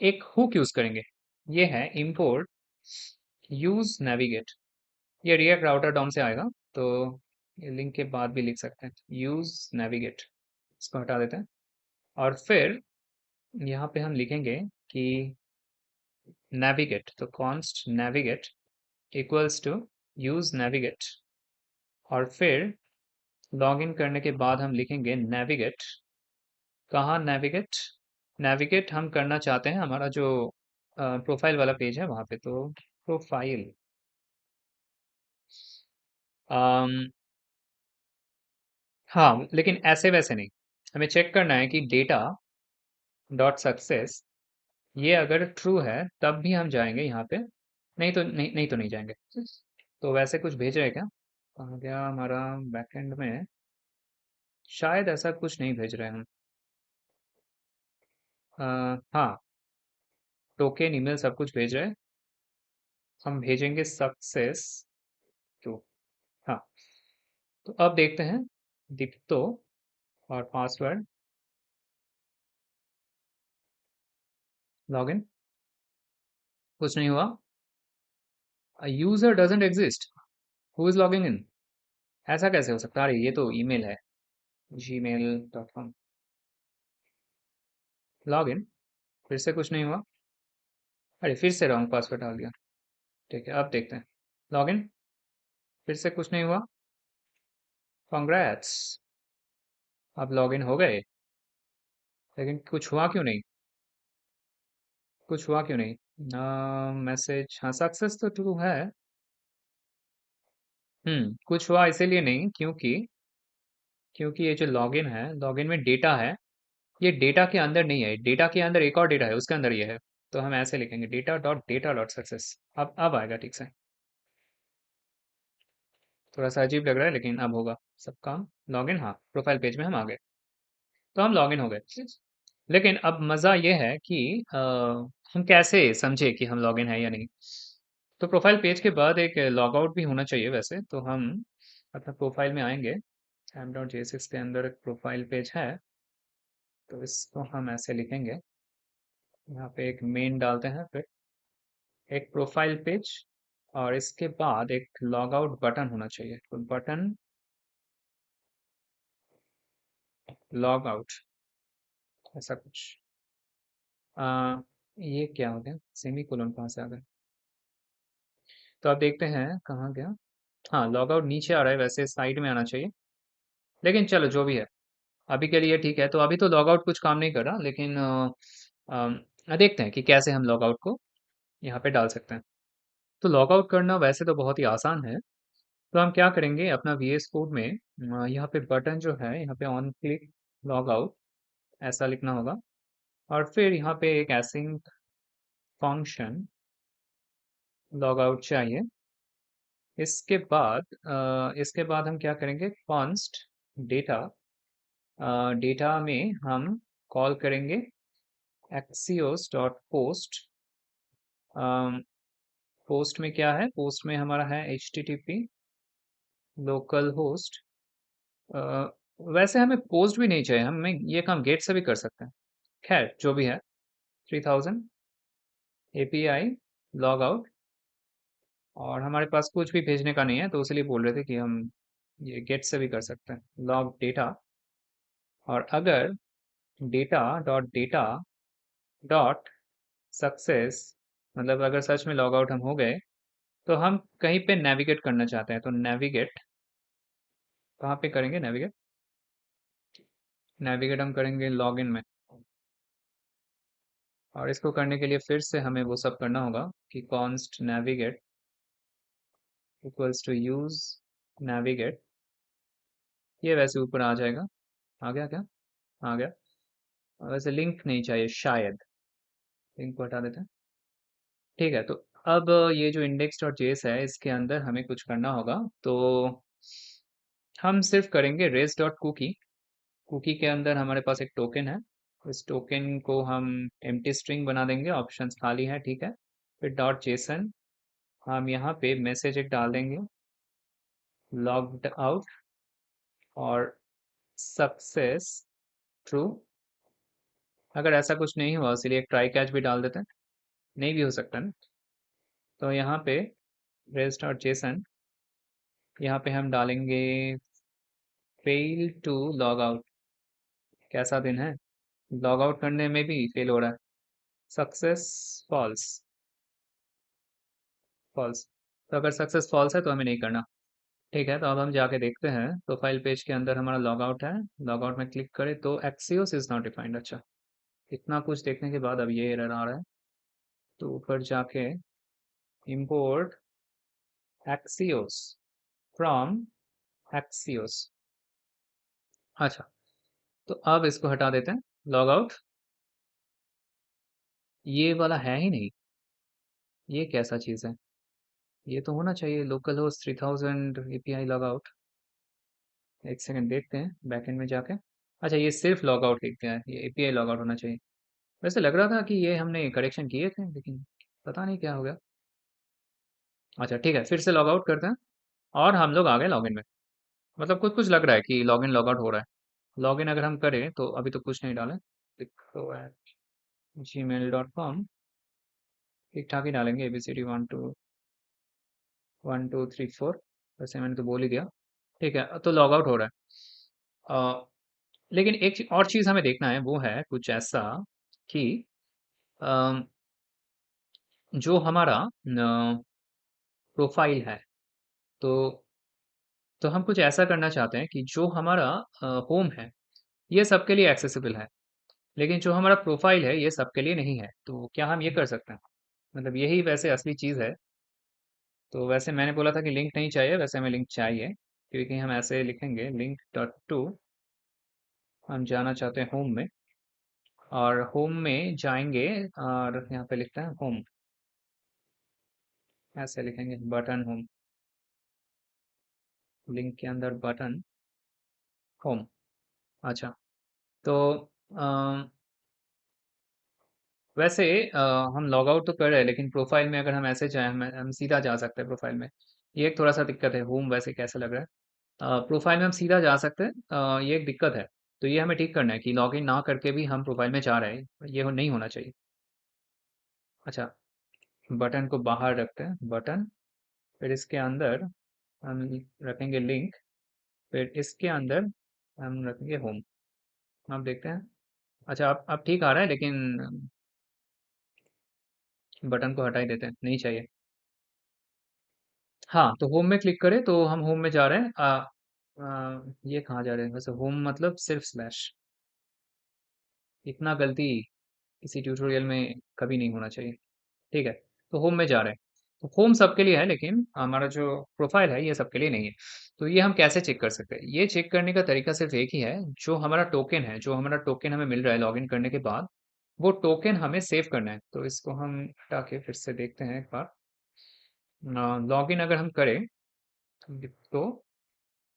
एक हुक यूज करेंगे। ये है import यूज नेविगेट। ये रिएक्ट राउटर डॉम से आएगा। तो ये लिंक के बाद भी लिख सकते हैं, यूज नेविगेट। इसको हटा देते हैं। और फिर यहाँ पे हम लिखेंगे कि नेविगेट, तो const navigate equals to use navigate. और फिर लॉगिन करने के बाद हम लिखेंगे नेविगेट। कहाँ नेविगेट? नेविगेट हम करना चाहते हैं हमारा जो प्रोफाइल वाला पेज है वहाँ पे। तो प्रोफाइल, हाँ, लेकिन ऐसे वैसे नहीं। हमें चेक करना है कि डेटा डॉट सक्सेस, ये अगर ट्रू है तब भी हम जाएंगे यहाँ पे। नहीं तो नहीं, तो नहीं जाएंगे। तो वैसे कुछ भेज रहे हैं क्या? कहाँ गया हमारा बैकएंड में? शायद ऐसा कुछ नहीं भेज रहे हैं हम। हाँ, टोकन ईमेल सब कुछ भेज रहे हैं। हम भेजेंगे सक्सेस टू। हाँ, तो अब देखते हैं दीप्तो और पासवर्ड लॉगिन, कुछ नहीं हुआ। User doesn't exist, who is logging in? ऐसा कैसे हो सकता है? अरे ये तो ईमेल है, gmail.com लॉगिन, फिर से कुछ नहीं हुआ। अरे फिर से रॉन्ग पासवर्ड डाल दिया। ठीक है, अब देखते हैं लॉगिन, फिर से कुछ नहीं हुआ। कॉन्ग्रेट्स, अब लॉगिन हो गए, लेकिन कुछ हुआ क्यों नहीं? कुछ हुआ क्यों नहीं? मैसेज, हाँ सक्सेस तो ट्रू है। कुछ हुआ इसीलिए नहीं, क्योंकि क्योंकि ये जो लॉगिन है, लॉगिन में डेटा है, ये डेटा के अंदर नहीं है, डेटा के अंदर एक और डेटा है, उसके अंदर ये है। तो हम ऐसे लिखेंगे डेटा.data.success। अब आएगा ठीक से। थोड़ा सा अजीब लग रहा है, लेकिन अब होगा सब काम। लॉगिन, हाँ प्रोफाइल पेज में हम आ गए, तो हम लॉगिन हो गए। लेकिन अब मज़ा ये है कि हम कैसे समझे कि हम लॉगिन है या नहीं। तो प्रोफाइल पेज के बाद एक लॉग आउट भी होना चाहिए वैसे, तो हम अपना प्रोफाइल में आएंगे। m.js के अंदर एक प्रोफाइल पेज है, तो इसको हम ऐसे लिखेंगे। यहाँ पे एक मेन डालते हैं, फिर एक प्रोफाइल पेज, और इसके बाद एक लॉग आउट बटन होना चाहिए, तो बटन लॉग आउट, ऐसा कुछ। ये क्या हो गया, सेमी कोलन कहाँ से आ गया? तो आप देखते हैं कहाँ गया। हाँ, लॉग आउट नीचे आ रहा है, वैसे साइड में आना चाहिए, लेकिन चलो जो भी है, अभी के लिए ठीक है। तो अभी तो लॉग आउट कुछ काम नहीं कर रहा, लेकिन देखते हैं कि कैसे हम लॉग आउट को यहाँ पे डाल सकते हैं। तो लॉग आउट करना वैसे तो बहुत ही आसान है। तो हम क्या करेंगे, अपना VS कोड में यहाँ पे बटन जो है, यहाँ पे ऑन क्लिक लॉग आउट ऐसा लिखना होगा, और फिर यहाँ पे एक एसिंक फंक्शन लॉग आउट चाहिए। इसके बाद हम क्या करेंगे, कॉन्स्ट डेटा, डेटा में हम कॉल करेंगे axios डॉट पोस्ट। पोस्ट में क्या है, पोस्ट में हमारा है HTTP लोकल होस्ट। वैसे हमें पोस्ट भी नहीं चाहिए, हमें ये काम गेट से भी कर सकते हैं। खैर जो भी है, 3000 API लॉग आउट, और हमारे पास कुछ भी भेजने का नहीं है, तो इसलिए बोल रहे थे कि हम ये गेट से भी कर सकते हैं, लॉग डेटा। और अगर डेटा डॉट सक्सेस, मतलब अगर सच में लॉग आउट हम हो गए, तो हम कहीं पे नेविगेट करना चाहते हैं, तो नेविगेट कहाँ पे करेंगे, नेविगेट नेविगेट हम करेंगे लॉगिन में। और इसको करने के लिए फिर से हमें वो सब करना होगा कि const navigate equals to use navigate. ये वैसे ऊपर आ जाएगा, आ गया क्या? आ गया। वैसे लिंक नहीं चाहिए शायद, लिंक को हटा देते हैं। ठीक है, तो अब ये जो इंडेक्स डॉट जेएस है, इसके अंदर हमें कुछ करना होगा। तो हम सिर्फ करेंगे रेस डॉट कुकी। कुकी के अंदर हमारे पास एक टोकन है, इस टोकन को हम एम्प्टी स्ट्रिंग बना देंगे, ऑप्शंस खाली है, ठीक है। फिर डॉट जेसन, हम यहाँ पे मैसेज एक डाल देंगे, लॉग्ड आउट और सक्सेस ट्रू। अगर ऐसा कुछ नहीं हुआ, इसलिए एक ट्राई कैच भी डाल देते हैं, नहीं भी हो सकता ना। तो यहाँ पे रेस डॉट जेसन, यहाँ पे हम डालेंगे फेल टू लॉग आउट। कैसा दिन है, लॉग आउट करने में भी फेल हो रहा है। Success false, false. तो अगर सक्सेस फॉल्स है तो हमें नहीं करना। ठीक है, तो अब हम जाके देखते हैं प्रोफाइल पेज के अंदर हमारा लॉग आउट है। लॉग आउट में क्लिक करें तो एक्सियोस इज नॉट डिफाइंड। अच्छा, इतना कुछ देखने के बाद अब ये एरर आ रहा है। तो ऊपर जाके इंपोर्ट एक्सियोस फ्रॉम एक्सियोस। अच्छा, तो अब इसको हटा देते हैं, लॉग आउट। ये वाला है ही नहीं, ये कैसा चीज़ है? ये तो होना चाहिए local host 3000 API log out. एक सेकंड देखते हैं बैकएंड में जाके। अच्छा, ये सिर्फ लॉग आउट लिख दिया है, ये API लॉग आउट होना चाहिए। वैसे लग रहा था कि ये हमने करेक्शन किए थे, लेकिन पता नहीं क्या हो गया। अच्छा ठीक है, फिर से लॉग आउट करते हैं और हम लोग आ गए लॉगिन में। मतलब कुछ कुछ लग रहा है कि लॉगिन लॉग आउट हो रहा है। लॉगिन अगर हम करें तो अभी तो कुछ नहीं डालें, gmail.com ठीक ठाक ही डालेंगे, ABCD 1 2 1 2 3 4। वैसे मैंने तो बोल ही दिया। ठीक है, तो लॉग आउट हो रहा है। लेकिन एक और चीज़ हमें देखना है, वो है कुछ ऐसा कि अम, जो हमारा प्रोफाइल है, तो हम कुछ ऐसा करना चाहते हैं कि जो हमारा होम है ये सबके लिए एक्सेसिबल है, लेकिन जो हमारा प्रोफाइल है ये सबके लिए नहीं है। तो क्या हम ये कर सकते हैं? मतलब यही वैसे असली चीज़ है। तो वैसे मैंने बोला था कि लिंक नहीं चाहिए, वैसे हमें लिंक चाहिए, क्योंकि हम ऐसे लिखेंगे लिंक डॉट टू। हम जाना चाहते हैं होम में, और होम में जाएंगे और यहाँ पे लिखते हैं होम। ऐसे लिखेंगे बटन होम, लिंक के अंदर बटन होम। अच्छा, तो वैसे हम लॉग आउट तो कर रहे हैं, लेकिन प्रोफाइल में अगर हम ऐसे चाहें, हम सीधा जा सकते हैं प्रोफाइल में। ये एक थोड़ा सा दिक्कत है। होम वैसे कैसा लग रहा है, प्रोफाइल में हम सीधा जा सकते हैं, ये एक दिक्कत है। तो ये हमें ठीक करना है कि लॉगिन ना करके भी हम प्रोफाइल में जा रहे हैं, ये नहीं होना चाहिए। अच्छा, बटन को बाहर रखते हैं, बटन। फिर इसके अंदर हम रखेंगे लिंक। फिर इसके अंदर हम रखेंगे होम। आप देखते हैं। अच्छा, अब ठीक आ रहा है, लेकिन बटन को हटा ही देते हैं, नहीं चाहिए। हाँ, तो होम में क्लिक करें तो हम होम में जा रहे हैं। ये कहाँ जा रहे हैं वैसे? होम मतलब सिर्फ स्लैश। इतना गलती किसी ट्यूटोरियल में कभी नहीं होना चाहिए। ठीक है, तो होम में जा रहे हैं। तो होम सबके लिए है, लेकिन हमारा जो प्रोफाइल है ये सबके लिए नहीं है। तो ये हम कैसे चेक कर सकते हैं? ये चेक करने का तरीका सिर्फ एक ही है। जो हमारा टोकन है, जो हमारा टोकन हमें मिल रहा है लॉगिन करने के बाद, वो टोकन हमें सेव करना है। तो इसको हम हटा के फिर से देखते हैं एक बार। लॉगिन अगर हम करें तो,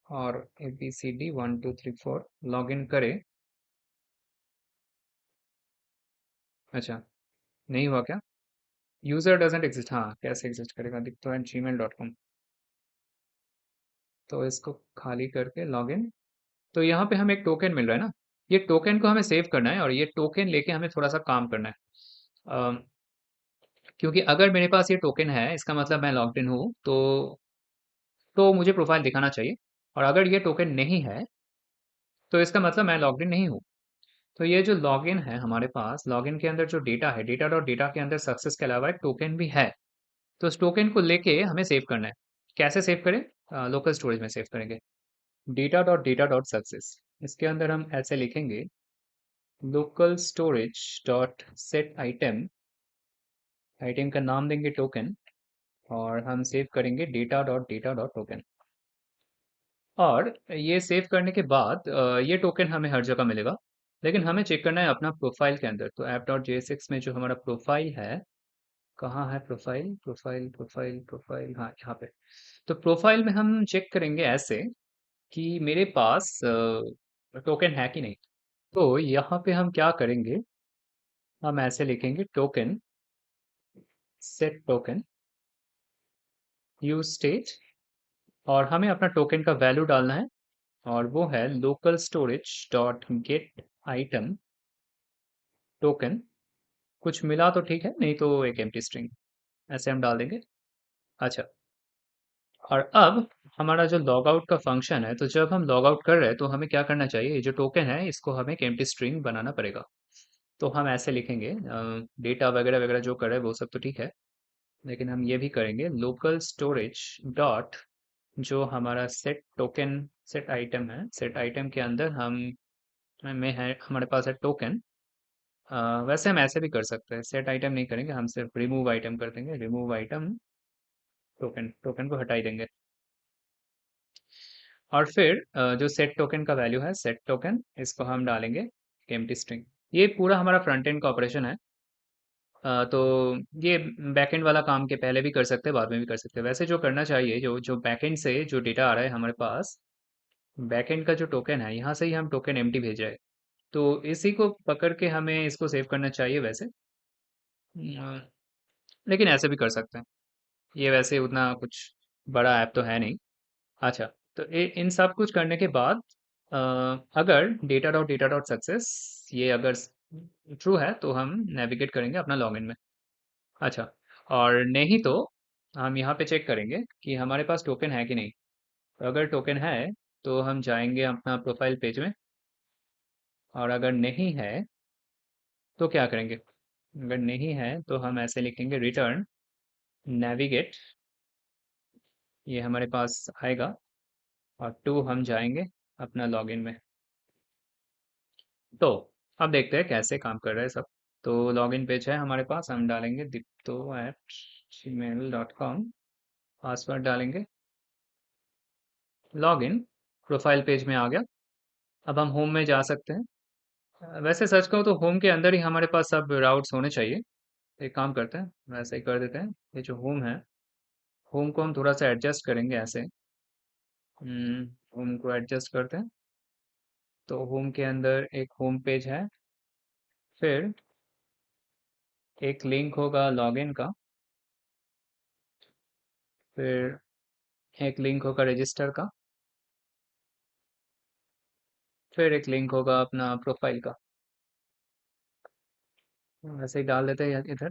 और ABCD 1 2 3 4 लॉगिन करें। अच्छा, नहीं हुआ क्या? यूजर डजंट एग्जिस्ट, हाँ कैसे एग्जिस्ट करेगा? दिख तो है gmail.com। तो इसको खाली करके लॉगिन। तो यहाँ पे हमें एक टोकन मिल रहा है ना, ये टोकन को हमें सेव करना है और ये टोकन लेके हमें थोड़ा सा काम करना है। अम, क्योंकि अगर मेरे पास ये टोकन है, इसका मतलब मैं लॉग्ड इन हूँ, तो मुझे प्रोफाइल दिखाना चाहिए। और अगर ये टोकन नहीं है, तो इसका मतलब मैं लॉग्ड इन नहीं हूँ। तो ये जो लॉगिन है हमारे पास, लॉगिन के अंदर जो डेटा है, डेटा डॉट डेटा के अंदर सक्सेस के अलावा एक टोकन भी है। तो उस टोकन को लेके हमें सेव करना है। कैसे सेव करें? लोकल स्टोरेज में सेव करेंगे, data dot data dot success. इसके अंदर हम ऐसे लिखेंगे local storage dot set item. Item का नाम देंगे टोकन, और हम सेव करेंगे डेटा डॉट टोकन। और ये सेव करने के बाद ये टोकन हमें हर जगह मिलेगा, लेकिन हमें चेक करना है अपना प्रोफाइल के अंदर। तो ऐप डॉट JSX में जो हमारा प्रोफाइल है, कहाँ है प्रोफाइल? प्रोफाइल प्रोफाइल प्रोफाइल, हाँ यहाँ पे। तो प्रोफाइल में हम चेक करेंगे ऐसे कि मेरे पास टोकन है कि नहीं। तो यहाँ पे हम क्या करेंगे, हम ऐसे लिखेंगे token set token use state, और हमें अपना टोकन का वैल्यू डालना है, और वो है local storage dot gate item token. कुछ मिला तो ठीक है, नहीं तो एक एम्प्टी स्ट्रिंग ऐसे हम डाल देंगे। अच्छा, और अब हमारा जो लॉग आउट का फंक्शन है, तो जब हम लॉग आउट कर रहे हैं तो हमें क्या करना चाहिए? ये जो टोकन है इसको हमें एक एम्प्टी स्ट्रिंग बनाना पड़ेगा। तो हम ऐसे लिखेंगे, डेटा वगैरह वगैरह जो कर रहे हैं वो सब तो ठीक है, लेकिन हम ये भी करेंगे लोकल स्टोरेज डॉट, जो हमारा सेट टोकन सेट आइटम है, सेट आइटम के अंदर में है हमारे पास है टोकन। वैसे हम ऐसे भी कर सकते हैं, सेट आइटम नहीं करेंगे, हम सिर्फ रिमूव आइटम कर देंगे, रिमूव आइटम टोकन, टोकन को हटा ही देंगे। और फिर जो सेट टोकन का वैल्यू है, सेट टोकन, इसको हम डालेंगे एम्प्टी स्ट्रिंग। ये पूरा हमारा फ्रंट एंड का ऑपरेशन है। तो ये बैकएंड वाला काम के पहले भी कर सकते हैं, बाद में भी कर सकते हैं। वैसे जो करना चाहिए, जो जो बैकएंड से जो डेटा आ रहा है हमारे पास, बैकएंड का जो टोकन है, यहाँ से ही हम टोकन एम्प्टी भेज रहे हैं। तो इसी को पकड़ के हमें इसको सेव करना चाहिए वैसे। लेकिन ऐसे भी कर सकते हैं। ये वैसे उतना कुछ बड़ा ऐप तो है नहीं। अच्छा, तो इन सब कुछ करने के बाद अ, अगर डेटा डॉट सक्सेस ये अगर ट्रू है तो हम नेविगेट करेंगे अपना लॉगिन में। अच्छा, और नहीं तो हम यहाँ पे चेक करेंगे कि हमारे पास टोकन है कि नहीं। तो अगर टोकन है तो हम जाएंगे अपना प्रोफाइल पेज में, और अगर नहीं है तो क्या करेंगे। अगर नहीं है तो हम ऐसे लिखेंगे रिटर्न नेविगेट, ये हमारे पास आएगा, और टू हम जाएंगे अपना लॉगिन में। तो अब देखते हैं कैसे काम कर रहा है सब। तो लॉगिन पेज है हमारे पास, हम डालेंगे dipto@gmail.com, पासवर्ड डालेंगे, लॉगिन, प्रोफाइल पेज में आ गया। अब हम होम में जा सकते हैं। वैसे सच कहूँ तो होम के अंदर ही हमारे पास सब राउट्स होने चाहिए। एक काम करते हैं, वैसे ही कर देते हैं। ये जो होम है, होम को हम थोड़ा सा एडजस्ट करेंगे ऐसे। होम को एडजस्ट करते हैं। तो होम के अंदर एक होम पेज है, फिर एक लिंक होगा लॉगिन का, फिर एक लिंक होगा रजिस्टर का, फिर एक लिंक होगा अपना प्रोफाइल का। ऐसे ही डाल देते हैं इधर,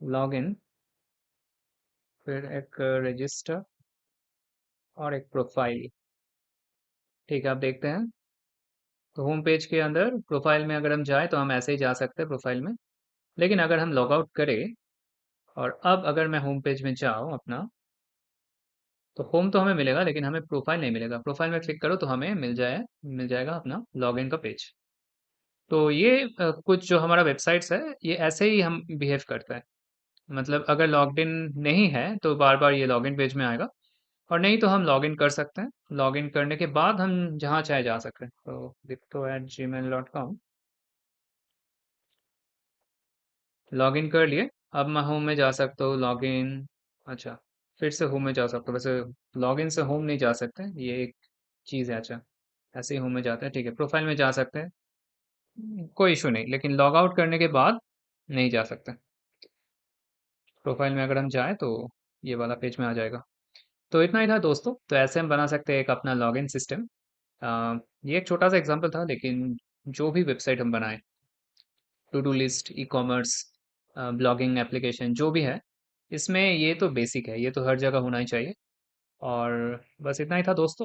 लॉगिन, फिर एक रजिस्टर और एक प्रोफाइल। ठीक है, आप देखते हैं। तो होम पेज के अंदर प्रोफाइल में अगर हम जाएं तो हम ऐसे ही जा सकते हैं प्रोफाइल में। लेकिन अगर हम लॉग आउट करें और अब अगर मैं होम पेज में जाऊं अपना, तो होम तो हमें मिलेगा लेकिन हमें प्रोफाइल नहीं मिलेगा। प्रोफाइल में क्लिक करो तो हमें मिल जाएगा अपना लॉगिन का पेज। तो ये कुछ जो हमारा वेबसाइट्स है, ये ऐसे ही हम बिहेव करता है। मतलब अगर लॉग्ड इन नहीं है तो बार बार ये लॉगिन पेज में आएगा, और नहीं तो हम लॉगिन कर सकते हैं। लॉगिन करने के बाद हम जहाँ चाहे जा सकते हैं। तो dipto@gmail.com, लॉगिन कर लिए। अब मैं होम में जा सकता हूँ, लॉगिन। अच्छा, फिर से होम में जा सकता हूँ। वैसे लॉगिन से होम नहीं जा सकते, ये एक चीज़ है। अच्छा, ऐसे ही होम में जाते हैं, ठीक है। प्रोफाइल में जा सकते हैं, कोई इशू नहीं, लेकिन लॉग आउट करने के बाद नहीं जा सकते। प्रोफाइल में अगर हम जाएं तो ये वाला पेज में आ जाएगा। तो इतना ही था दोस्तों। तो ऐसे हम बना सकते हैं एक अपना लॉगिन सिस्टम। ये एक छोटा सा एग्जांपल था, लेकिन जो भी वेबसाइट हम बनाएं, to do list, e commerce, blogging application, जो भी है, इसमें ये तो बेसिक है, ये तो हर जगह होना ही चाहिए। और बस इतना ही था दोस्तों।